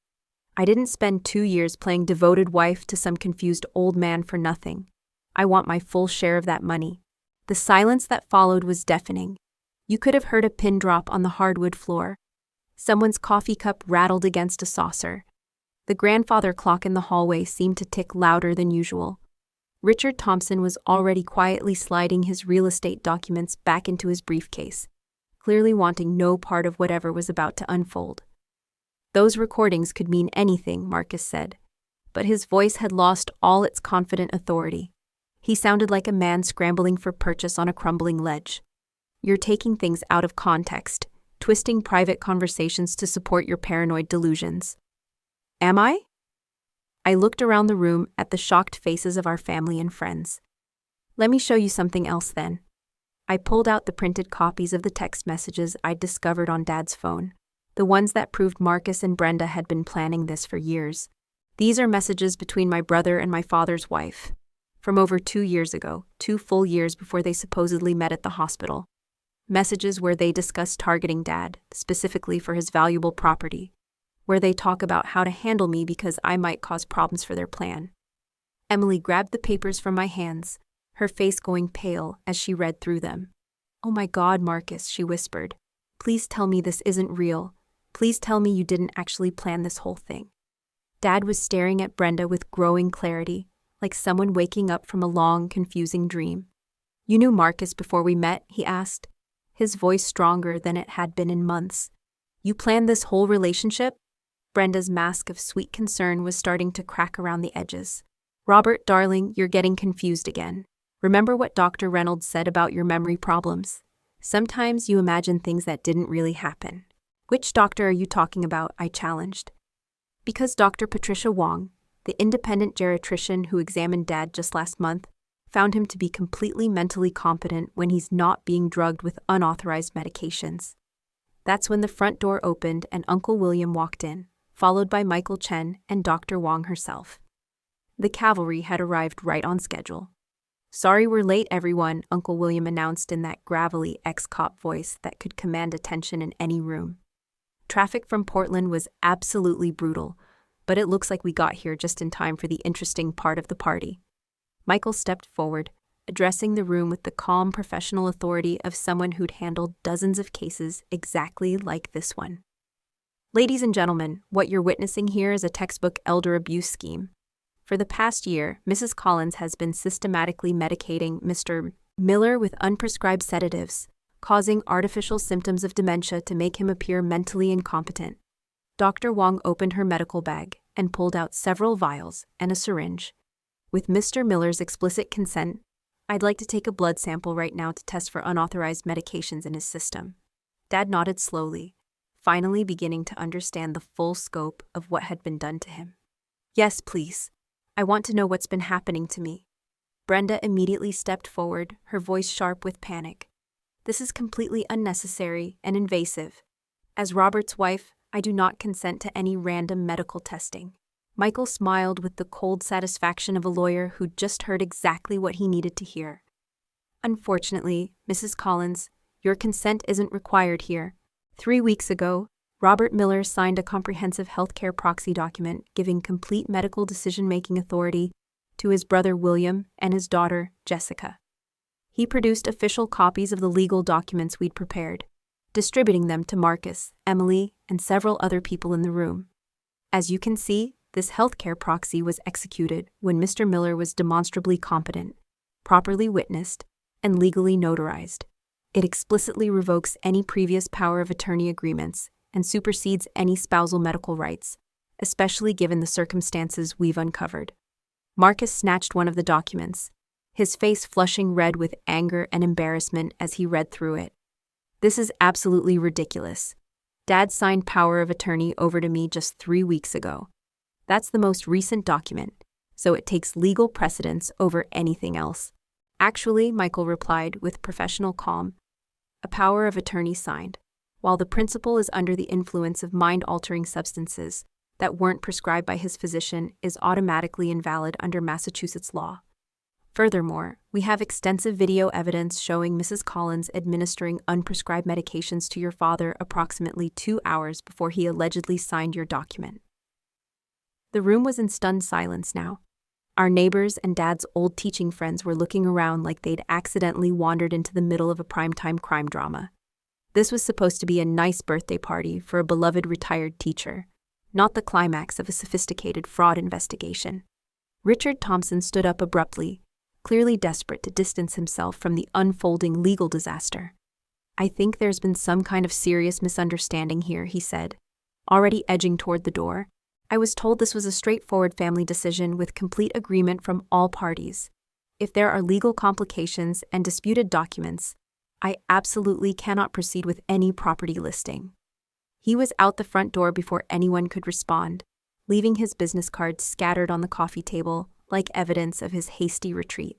"I didn't spend 2 years playing devoted wife to some confused old man for nothing. I want my full share of that money." The silence that followed was deafening. You could have heard a pin drop on the hardwood floor. Someone's coffee cup rattled against a saucer. The grandfather clock in the hallway seemed to tick louder than usual. Richard Thompson was already quietly sliding his real estate documents back into his briefcase, clearly wanting no part of whatever was about to unfold. "Those recordings could mean anything," Marcus said, but his voice had lost all its confident authority. He sounded like a man scrambling for purchase on a crumbling ledge. "You're taking things out of context, twisting private conversations to support your paranoid delusions." "Am I?" I looked around the room at the shocked faces of our family and friends. "Let me show you something else then." I pulled out the printed copies of the text messages I'd discovered on Dad's phone, the ones that proved Marcus and Brenda had been planning this for years. "These are messages between my brother and my father's wife, from over 2 years ago, 2 full years before they supposedly met at the hospital. Messages where they discuss targeting Dad, specifically for his valuable property, where they talk about how to handle me because I might cause problems for their plan." Emily grabbed the papers from my hands, her face going pale as she read through them. "Oh my God, Marcus," she whispered. "Please tell me this isn't real. Please tell me you didn't actually plan this whole thing." Dad was staring at Brenda with growing clarity, like someone waking up from a long, confusing dream. "You knew Marcus before we met?" he asked, his voice stronger than it had been in months. "You planned this whole relationship?" Brenda's mask of sweet concern was starting to crack around the edges. "Robert, darling, you're getting confused again. Remember what Dr. Reynolds said about your memory problems? Sometimes you imagine things that didn't really happen." "Which doctor are you talking about?" I challenged. "Because Dr. Patricia Wong, the independent geriatrician who examined Dad just last month, found him to be completely mentally competent when he's not being drugged with unauthorized medications." That's when the front door opened and Uncle William walked in, followed by Michael Chen and Dr. Wong herself. The cavalry had arrived right on schedule. "Sorry we're late, everyone," Uncle William announced in that gravelly ex-cop voice that could command attention in any room. "Traffic from Portland was absolutely brutal, but it looks like we got here just in time for the interesting part of the party." Michael stepped forward, addressing the room with the calm professional authority of someone who'd handled dozens of cases exactly like this one. "Ladies and gentlemen, what you're witnessing here is a textbook elder abuse scheme. For the past year, Mrs. Collins has been systematically medicating Mr. Miller with unprescribed sedatives, causing artificial symptoms of dementia to make him appear mentally incompetent." Dr. Wong opened her medical bag and pulled out several vials and a syringe. "With Mr. Miller's explicit consent, I'd like to take a blood sample right now to test for unauthorized medications in his system." Dad nodded slowly, finally beginning to understand the full scope of what had been done to him. "Yes, please. I want to know what's been happening to me." Brenda immediately stepped forward, her voice sharp with panic. "This is completely unnecessary and invasive. As Robert's wife, I do not consent to any random medical testing." Michael smiled with the cold satisfaction of a lawyer who'd just heard exactly what he needed to hear. "Unfortunately, Mrs. Collins, your consent isn't required here. 3 weeks ago, Robert Miller signed a comprehensive healthcare proxy document giving complete medical decision-making authority to his brother William and his daughter Jessica. He produced official copies of the legal documents we'd prepared, distributing them to Marcus, Emily, and several other people in the room. As you can see, this healthcare proxy was executed when Mr. Miller was demonstrably competent, properly witnessed, and legally notarized. It explicitly revokes any previous power of attorney agreements and supersedes any spousal medical rights, especially given the circumstances we've uncovered. Marcus snatched one of the documents, his face flushing red with anger and embarrassment as he read through it. This is absolutely ridiculous. Dad signed power of attorney over to me just 3 weeks ago. That's the most recent document, so it takes legal precedence over anything else. Actually, Michael replied with professional calm, a power of attorney signed, while the principal is under the influence of mind-altering substances that weren't prescribed by his physician, is automatically invalid under Massachusetts law. Furthermore, we have extensive video evidence showing Mrs. Collins administering unprescribed medications to your father approximately 2 hours before he allegedly signed your document. The room was in stunned silence now. Our neighbors and Dad's old teaching friends were looking around like they'd accidentally wandered into the middle of a primetime crime drama. This was supposed to be a nice birthday party for a beloved retired teacher, not the climax of a sophisticated fraud investigation. Richard Thompson stood up abruptly, clearly desperate to distance himself from the unfolding legal disaster. I think there's been some kind of serious misunderstanding here, he said, already edging toward the door. I was told this was a straightforward family decision with complete agreement from all parties. If there are legal complications and disputed documents, I absolutely cannot proceed with any property listing. He was out the front door before anyone could respond, leaving his business cards scattered on the coffee table like evidence of his hasty retreat.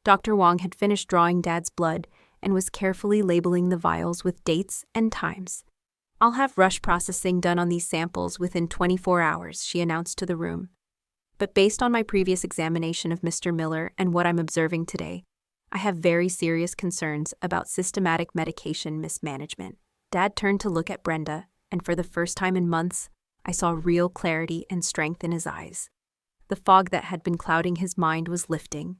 Dr. Wong had finished drawing Dad's blood and was carefully labeling the vials with dates and times. I'll have rush processing done on these samples within 24 hours, she announced to the room. But based on my previous examination of Mr. Miller and what I'm observing today, I have very serious concerns about systematic medication mismanagement. Dad turned to look at Brenda, and for the first time in months, I saw real clarity and strength in his eyes. The fog that had been clouding his mind was lifting,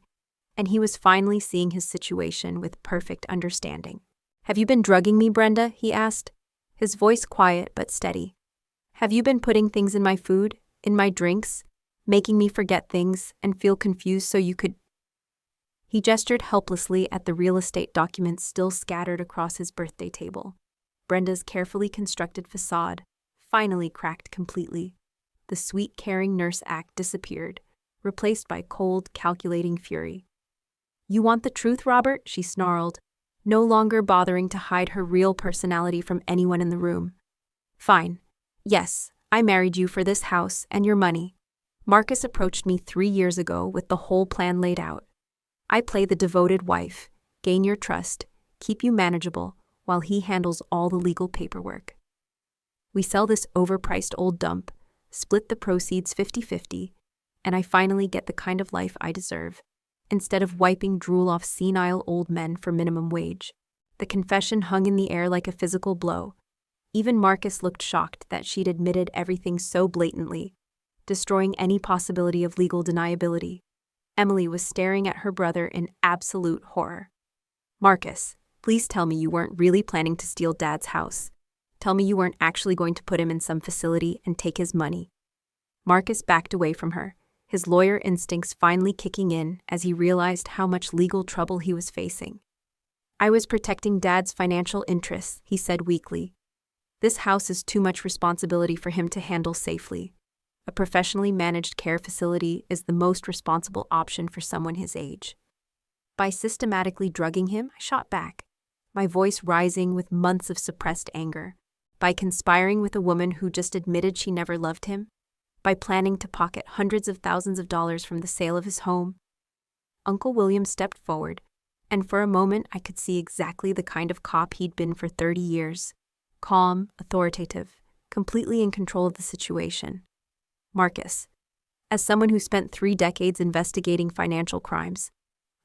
and he was finally seeing his situation with perfect understanding. Have you been drugging me, Brenda? He asked, his voice quiet but steady. Have you been putting things in my food, in my drinks, making me forget things and feel confused so you could... He gestured helplessly at the real estate documents still scattered across his birthday table. Brenda's carefully constructed facade finally cracked completely. The sweet, caring nurse act disappeared, replaced by cold, calculating fury. You want the truth, Robert? She snarled, no longer bothering to hide her real personality from anyone in the room. Fine. Yes, I married you for this house and your money. Marcus approached me 3 years ago with the whole plan laid out. I play the devoted wife, gain your trust, keep you manageable, while he handles all the legal paperwork. We sell this overpriced old dump, split the proceeds 50-50, and I finally get the kind of life I deserve, instead of wiping drool off senile old men for minimum wage. The confession hung in the air like a physical blow. Even Marcus looked shocked that she'd admitted everything so blatantly, destroying any possibility of legal deniability. Emily was staring at her brother in absolute horror. Marcus, please tell me you weren't really planning to steal Dad's house. Tell me you weren't actually going to put him in some facility and take his money. Marcus backed away from her, his lawyer instincts finally kicking in as he realized how much legal trouble he was facing. I was protecting Dad's financial interests, he said weakly. This house is too much responsibility for him to handle safely. A professionally managed care facility is the most responsible option for someone his age. By systematically drugging him, I shot back, my voice rising with months of suppressed anger. By conspiring with a woman who just admitted she never loved him. By planning to pocket hundreds of thousands of dollars from the sale of his home. Uncle William stepped forward, and for a moment I could see exactly the kind of cop he'd been for 30 years. Calm, authoritative, completely in control of the situation. Marcus, as someone who spent 3 decades investigating financial crimes,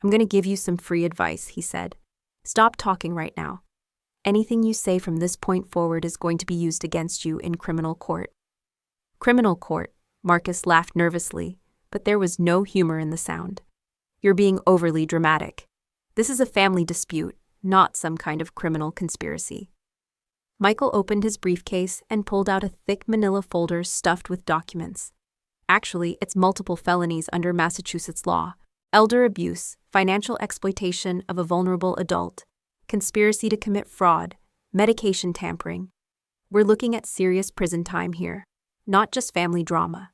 I'm going to give you some free advice, he said. Stop talking right now. Anything you say from this point forward is going to be used against you in criminal court." "Criminal court," Marcus laughed nervously, but there was no humor in the sound. "You're being overly dramatic. This is a family dispute, not some kind of criminal conspiracy." Michael opened his briefcase and pulled out a thick manila folder stuffed with documents. "Actually, it's multiple felonies under Massachusetts law: elder abuse, financial exploitation of a vulnerable adult, conspiracy to commit fraud, medication tampering. We're looking at serious prison time here, not just family drama."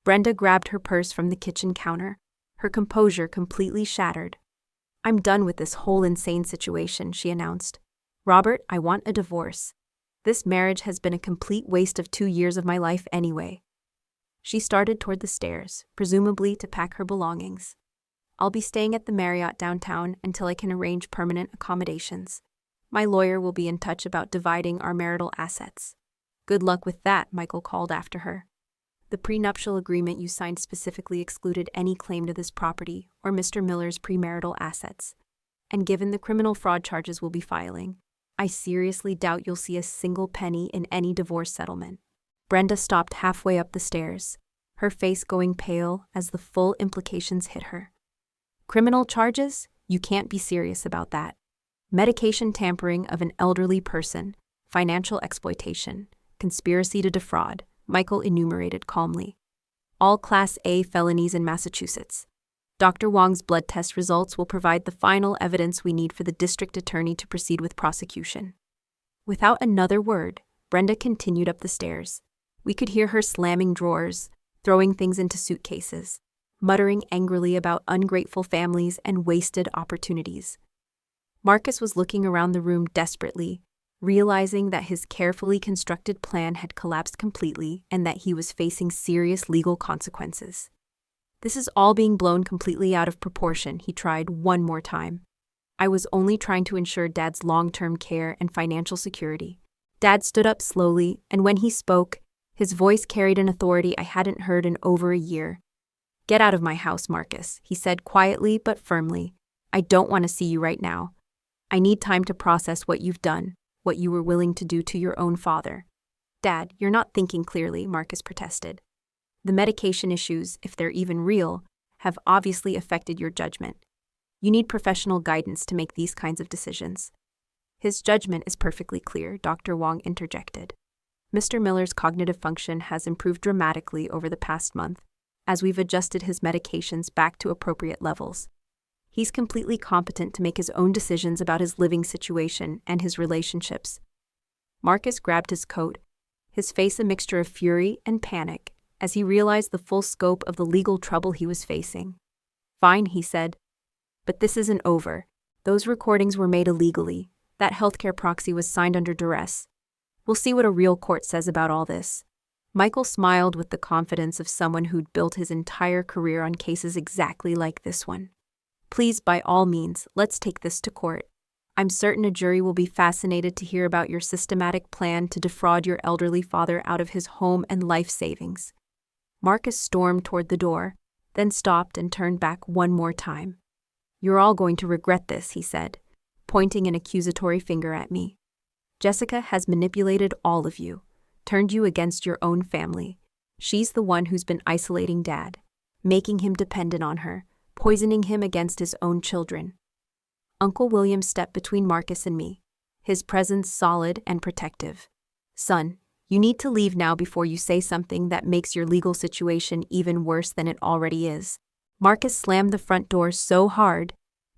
Brenda grabbed her purse from the kitchen counter, her composure completely shattered. "I'm done with this whole insane situation," she announced. "Robert, I want a divorce. This marriage has been a complete waste of 2 years of my life anyway." She started toward the stairs, presumably to pack her belongings. "I'll be staying at the Marriott downtown until I can arrange permanent accommodations. My lawyer will be in touch about dividing our marital assets." "Good luck with that," Michael called after her. "The prenuptial agreement you signed specifically excluded any claim to this property or Mr. Miller's premarital assets. And given the criminal fraud charges we'll be filing, I seriously doubt you'll see a single penny in any divorce settlement." Brenda stopped halfway up the stairs, her face going pale as the full implications hit her. "Criminal charges? You can't be serious about that. Medication tampering of an elderly person, financial exploitation, conspiracy to defraud," Michael enumerated calmly. "All Class A felonies in Massachusetts. Dr. Wong's blood test results will provide the final evidence we need for the district attorney to proceed with prosecution." Without another word, Brenda continued up the stairs. We could hear her slamming drawers, throwing things into suitcases, muttering angrily about ungrateful families and wasted opportunities. Marcus was looking around the room desperately, realizing that his carefully constructed plan had collapsed completely and that he was facing serious legal consequences. "This is all being blown completely out of proportion," he tried one more time. "I was only trying to ensure Dad's long-term care and financial security." Dad stood up slowly, and when he spoke, his voice carried an authority I hadn't heard in over a year. "Get out of my house, Marcus," he said quietly but firmly. "I don't want to see you right now. I need time to process what you've done, what you were willing to do to your own father." "Dad, you're not thinking clearly," Marcus protested. "The medication issues, if they're even real, have obviously affected your judgment. You need professional guidance to make these kinds of decisions." "His judgment is perfectly clear," Dr. Wong interjected. "Mr. Miller's cognitive function has improved dramatically over the past month, as we've adjusted his medications back to appropriate levels. He's completely competent to make his own decisions about his living situation and his relationships." Marcus grabbed his coat, his face a mixture of fury and panic, as he realized the full scope of the legal trouble he was facing. "Fine," he said. "But this isn't over. Those recordings were made illegally. That healthcare proxy was signed under duress. We'll see what a real court says about all this." Michael smiled with the confidence of someone who'd built his entire career on cases exactly like this one. "Please, by all means, let's take this to court. I'm certain a jury will be fascinated to hear about your systematic plan to defraud your elderly father out of his home and life savings." Marcus stormed toward the door, then stopped and turned back one more time. "You're all going to regret this," he said, pointing an accusatory finger at me. "Jessica has manipulated all of you, turned you against your own family. She's the one who's been isolating Dad, making him dependent on her, poisoning him against his own children." Uncle William stepped between Marcus and me, his presence solid and protective. "Son, you need to leave now before you say something that makes your legal situation even worse than it already is." Marcus slammed the front door so hard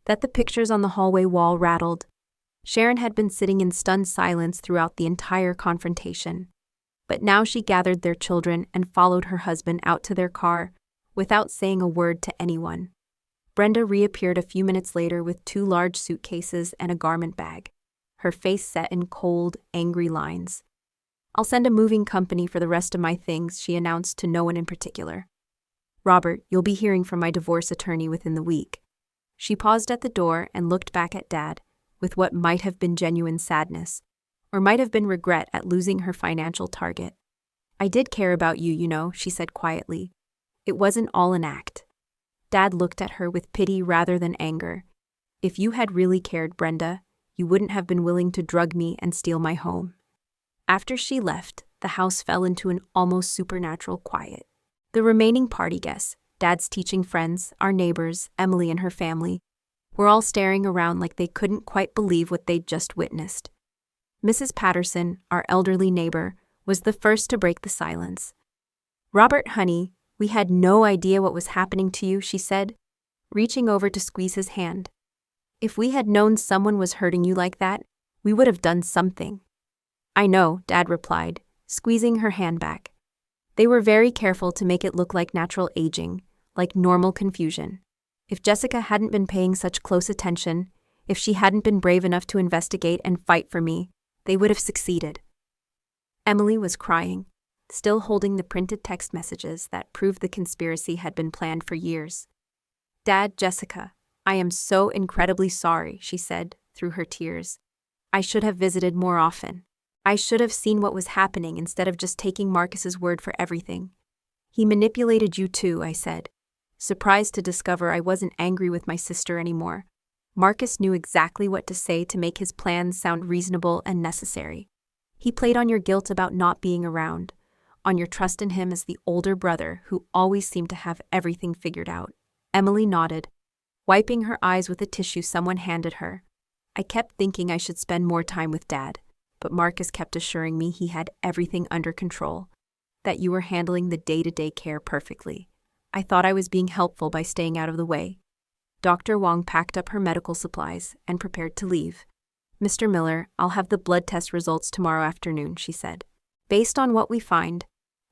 that the pictures on the hallway wall rattled. Sharon had been sitting in stunned silence throughout the entire confrontation, but now she gathered their children and followed her husband out to their car without saying a word to anyone. Brenda reappeared a few minutes later with 2 large suitcases and a garment bag, her face set in cold, angry lines. "I'll send a moving company for the rest of my things," she announced to no one in particular. "Robert, you'll be hearing from my divorce attorney within the week." She paused at the door and looked back at Dad with what might have been genuine sadness, or might have been regret at losing her financial target. "I did care about you, you know," she said quietly. "It wasn't all an act." Dad looked at her with pity rather than anger. "If you had really cared, Brenda, you wouldn't have been willing to drug me and steal my home." After she left, the house fell into an almost supernatural quiet. The remaining party guests, Dad's teaching friends, our neighbors, Emily and her family, were all staring around like they couldn't quite believe what they'd just witnessed. Mrs. Patterson, our elderly neighbor, was the first to break the silence. "Robert, honey, we had no idea what was happening to you," she said, reaching over to squeeze his hand. "If we had known someone was hurting you like that, we would have done something." "I know," Dad replied, squeezing her hand back. They were very careful to make it look like natural aging, like normal confusion. If Jessica hadn't been paying such close attention, if she hadn't been brave enough to investigate and fight for me, they would have succeeded. Emily was crying, still holding the printed text messages that proved the conspiracy had been planned for years. "Dad, Jessica, I am so incredibly sorry," she said through her tears. "I should have visited more often. I should have seen what was happening instead of just taking Marcus's word for everything." "He manipulated you too," I said, surprised to discover I wasn't angry with my sister anymore. Marcus knew exactly what to say to make his plans sound reasonable and necessary. He played on your guilt about not being around, on your trust in him as the older brother who always seemed to have everything figured out. Emily nodded, wiping her eyes with a tissue someone handed her. "I kept thinking I should spend more time with Dad, but Marcus kept assuring me he had everything under control, that you were handling the day-to-day care perfectly. I thought I was being helpful by staying out of the way." Dr. Wong packed up her medical supplies and prepared to leave. "Mr. Miller, I'll have the blood test results tomorrow afternoon," she said. "Based on what we find,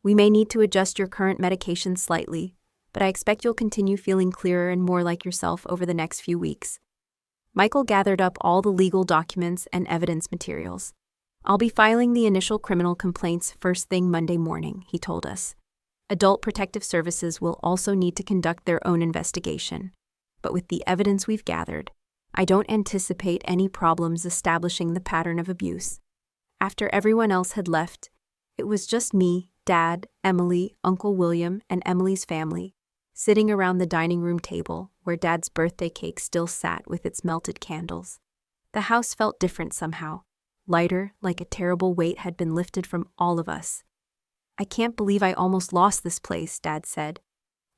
we may need to adjust your current medication slightly, but I expect you'll continue feeling clearer and more like yourself over the next few weeks." Michael gathered up all the legal documents and evidence materials. "I'll be filing the initial criminal complaints first thing Monday morning," he told us. "Adult Protective Services will also need to conduct their own investigation. But with the evidence we've gathered, I don't anticipate any problems establishing the pattern of abuse." After everyone else had left, it was just me, Dad, Emily, Uncle William, and Emily's family, sitting around the dining room table where Dad's birthday cake still sat with its melted candles. The house felt different somehow, lighter, like a terrible weight had been lifted from all of us. "I can't believe I almost lost this place," Dad said,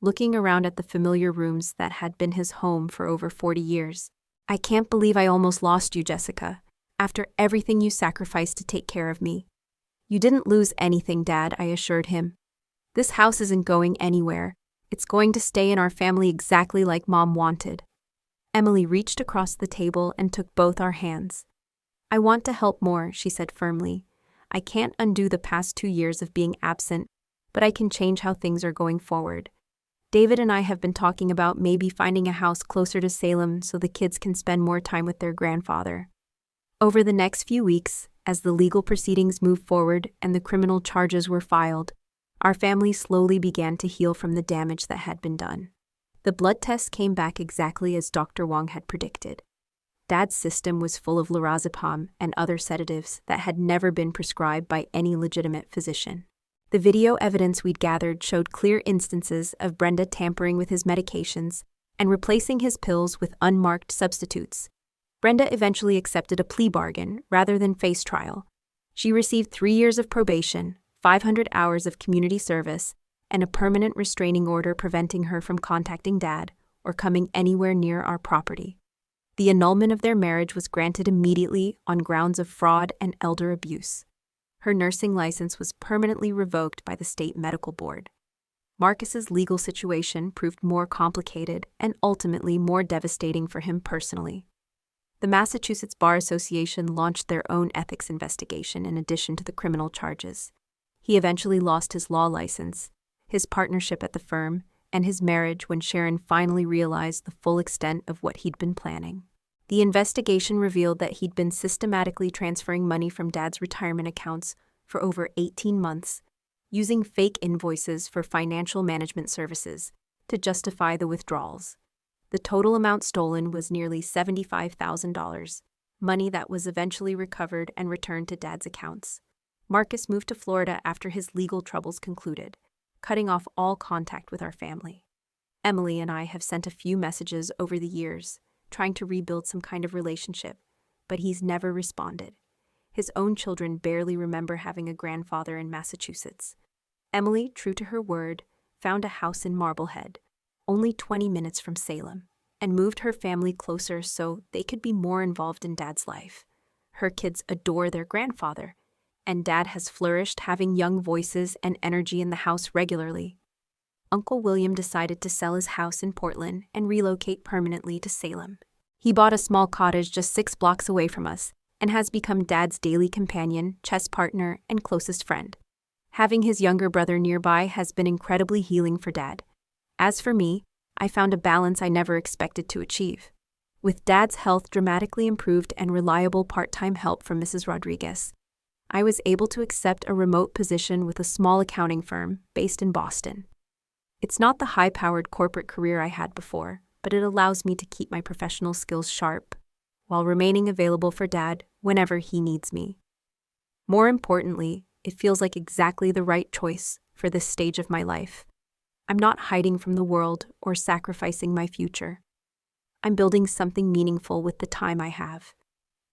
looking around at the familiar rooms that had been his home for over 40 years. "I can't believe I almost lost you, Jessica, after everything you sacrificed to take care of me." "You didn't lose anything, Dad," I assured him. "This house isn't going anywhere. It's going to stay in our family exactly like Mom wanted." Emily reached across the table and took both our hands. "I want to help more," she said firmly. "I can't undo the past 2 years of being absent, but I can change how things are going forward. David and I have been talking about maybe finding a house closer to Salem so the kids can spend more time with their grandfather." Over the next few weeks, as the legal proceedings moved forward and the criminal charges were filed, our family slowly began to heal from the damage that had been done. The blood tests came back exactly as Dr. Wong had predicted. Dad's system was full of lorazepam and other sedatives that had never been prescribed by any legitimate physician. The video evidence we'd gathered showed clear instances of Brenda tampering with his medications and replacing his pills with unmarked substitutes. Brenda eventually accepted a plea bargain rather than face trial. She received 3 years of probation, 500 hours of community service, and a permanent restraining order preventing her from contacting Dad or coming anywhere near our property. The annulment of their marriage was granted immediately on grounds of fraud and elder abuse. Her nursing license was permanently revoked by the state medical board. Marcus's legal situation proved more complicated and ultimately more devastating for him personally. The Massachusetts Bar Association launched their own ethics investigation in addition to the criminal charges. He eventually lost his law license, his partnership at the firm, and his marriage when Sharon finally realized the full extent of what he'd been planning. The investigation revealed that he'd been systematically transferring money from Dad's retirement accounts for over 18 months, using fake invoices for financial management services to justify the withdrawals. The total amount stolen was nearly $75,000, money that was eventually recovered and returned to Dad's accounts. Marcus moved to Florida after his legal troubles concluded, cutting off all contact with our family. Emily and I have sent a few messages over the years, trying to rebuild some kind of relationship, but he's never responded. His own children barely remember having a grandfather in Massachusetts. Emily, true to her word, found a house in Marblehead, only 20 minutes from Salem, and moved her family closer so they could be more involved in Dad's life. Her kids adore their grandfather, and Dad has flourished, having young voices and energy in the house regularly. Uncle William decided to sell his house in Portland and relocate permanently to Salem. He bought a small cottage just 6 blocks away from us and has become Dad's daily companion, chess partner, and closest friend. Having his younger brother nearby has been incredibly healing for Dad. As for me, I found a balance I never expected to achieve. With Dad's health dramatically improved and reliable part-time help from Mrs. Rodriguez, I was able to accept a remote position with a small accounting firm based in Boston. It's not the high-powered corporate career I had before, but it allows me to keep my professional skills sharp while remaining available for Dad whenever he needs me. More importantly, it feels like exactly the right choice for this stage of my life. I'm not hiding from the world or sacrificing my future. I'm building something meaningful with the time I have.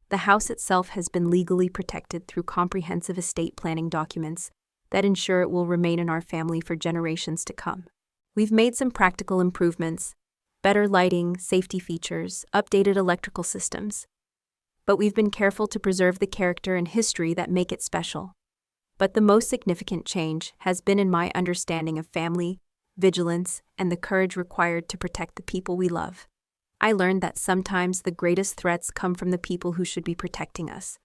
The house itself has been legally protected through comprehensive estate planning documents that ensure it will remain in our family for generations to come. We've made some practical improvements, better lighting, safety features, updated electrical systems. But we've been careful to preserve the character and history that make it special. But the most significant change has been in my understanding of family, vigilance, and the courage required to protect the people we love. I learned that sometimes the greatest threats come from the people who should be protecting us.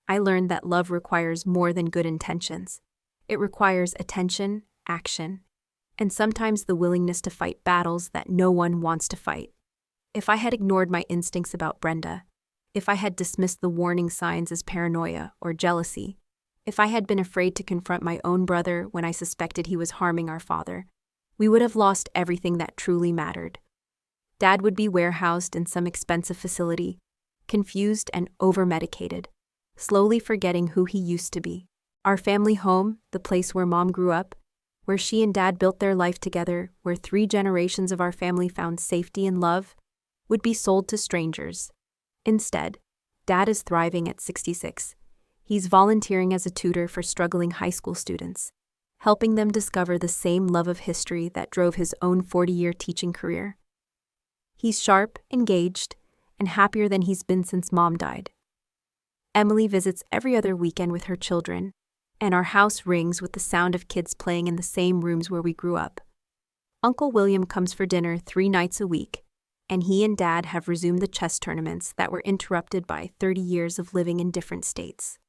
I learned that love requires more than good intentions. It requires attention, action, and sometimes the willingness to fight battles that no one wants to fight. If I had ignored my instincts about Brenda, if I had dismissed the warning signs as paranoia or jealousy, if I had been afraid to confront my own brother when I suspected he was harming our father, we would have lost everything that truly mattered. Dad would be warehoused in some expensive facility, confused and over-medicated, slowly forgetting who he used to be. Our family home, the place where Mom grew up, where she and Dad built their life together, where 3 generations of our family found safety and love, would be sold to strangers. Instead, Dad is thriving at 66. He's volunteering as a tutor for struggling high school students, helping them discover the same love of history that drove his own 40-year teaching career. He's sharp, engaged, and happier than he's been since Mom died. Emily visits every other weekend with her children, and our house rings with the sound of kids playing in the same rooms where we grew up. Uncle William comes for dinner 3 nights a week, and he and Dad have resumed the chess tournaments that were interrupted by 30 years of living in different states.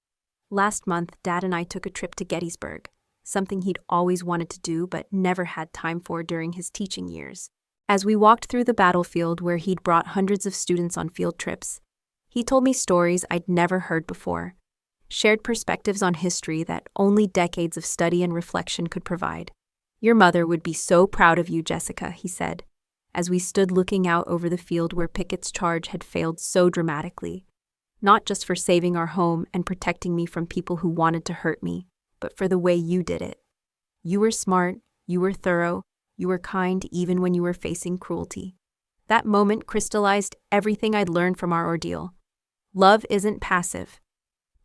Last month, Dad and I took a trip to Gettysburg, something he'd always wanted to do but never had time for during his teaching years. As we walked through the battlefield where he'd brought hundreds of students on field trips, he told me stories I'd never heard before, shared perspectives on history that only decades of study and reflection could provide. "Your mother would be so proud of you, Jessica," he said, as we stood looking out over the field where Pickett's charge had failed so dramatically, not just for saving our home and protecting me from people who wanted to hurt me, but for the way you did it. You were smart, you were thorough, you were kind even when you were facing cruelty. That moment crystallized everything I'd learned from our ordeal. Love isn't passive.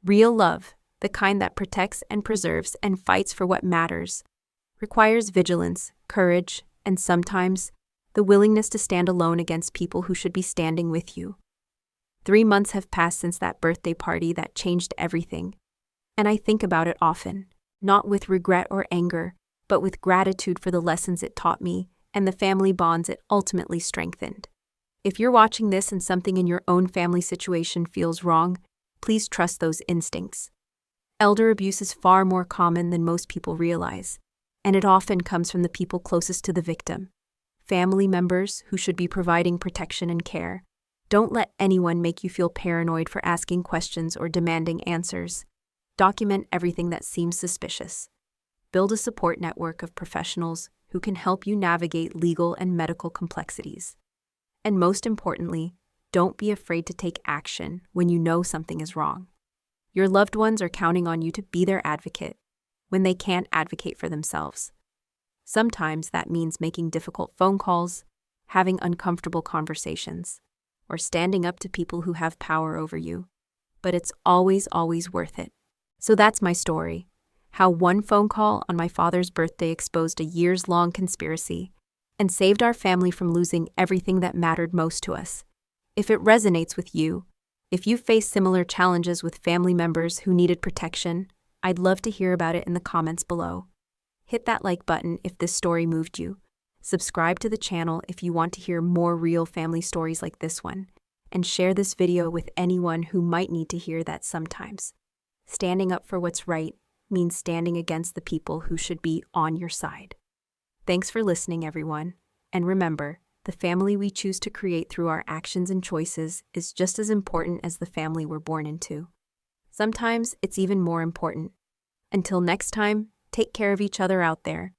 Real love, the kind that protects and preserves and fights for what matters, requires vigilance, courage, and sometimes the willingness to stand alone against people who should be standing with you. 3 months have passed since that birthday party that changed everything, and I think about it often, not with regret or anger, but with gratitude for the lessons it taught me and the family bonds it ultimately strengthened. If you're watching this and something in your own family situation feels wrong, please trust those instincts. Elder abuse is far more common than most people realize, and it often comes from the people closest to the victim. Family members who should be providing protection and care. Don't let anyone make you feel paranoid for asking questions or demanding answers. Document everything that seems suspicious. Build a support network of professionals who can help you navigate legal and medical complexities. And most importantly, don't be afraid to take action when you know something is wrong. Your loved ones are counting on you to be their advocate when they can't advocate for themselves. Sometimes that means making difficult phone calls, having uncomfortable conversations, or standing up to people who have power over you. but it's always, always worth it. So that's my story. How one phone call on my father's birthday exposed a years-long conspiracy and saved our family from losing everything that mattered most to us. If it resonates with you, if you face similar challenges with family members who needed protection, I'd love to hear about it in the comments below. Hit that like button if this story moved you. Subscribe to the channel if you want to hear more real family stories like this one, and share this video with anyone who might need to hear that sometimes. Standing up for what's right means standing against the people who should be on your side. Thanks for listening, everyone. And remember, the family we choose to create through our actions and choices is just as important as the family we're born into. Sometimes it's even more important. Until next time, take care of each other out there.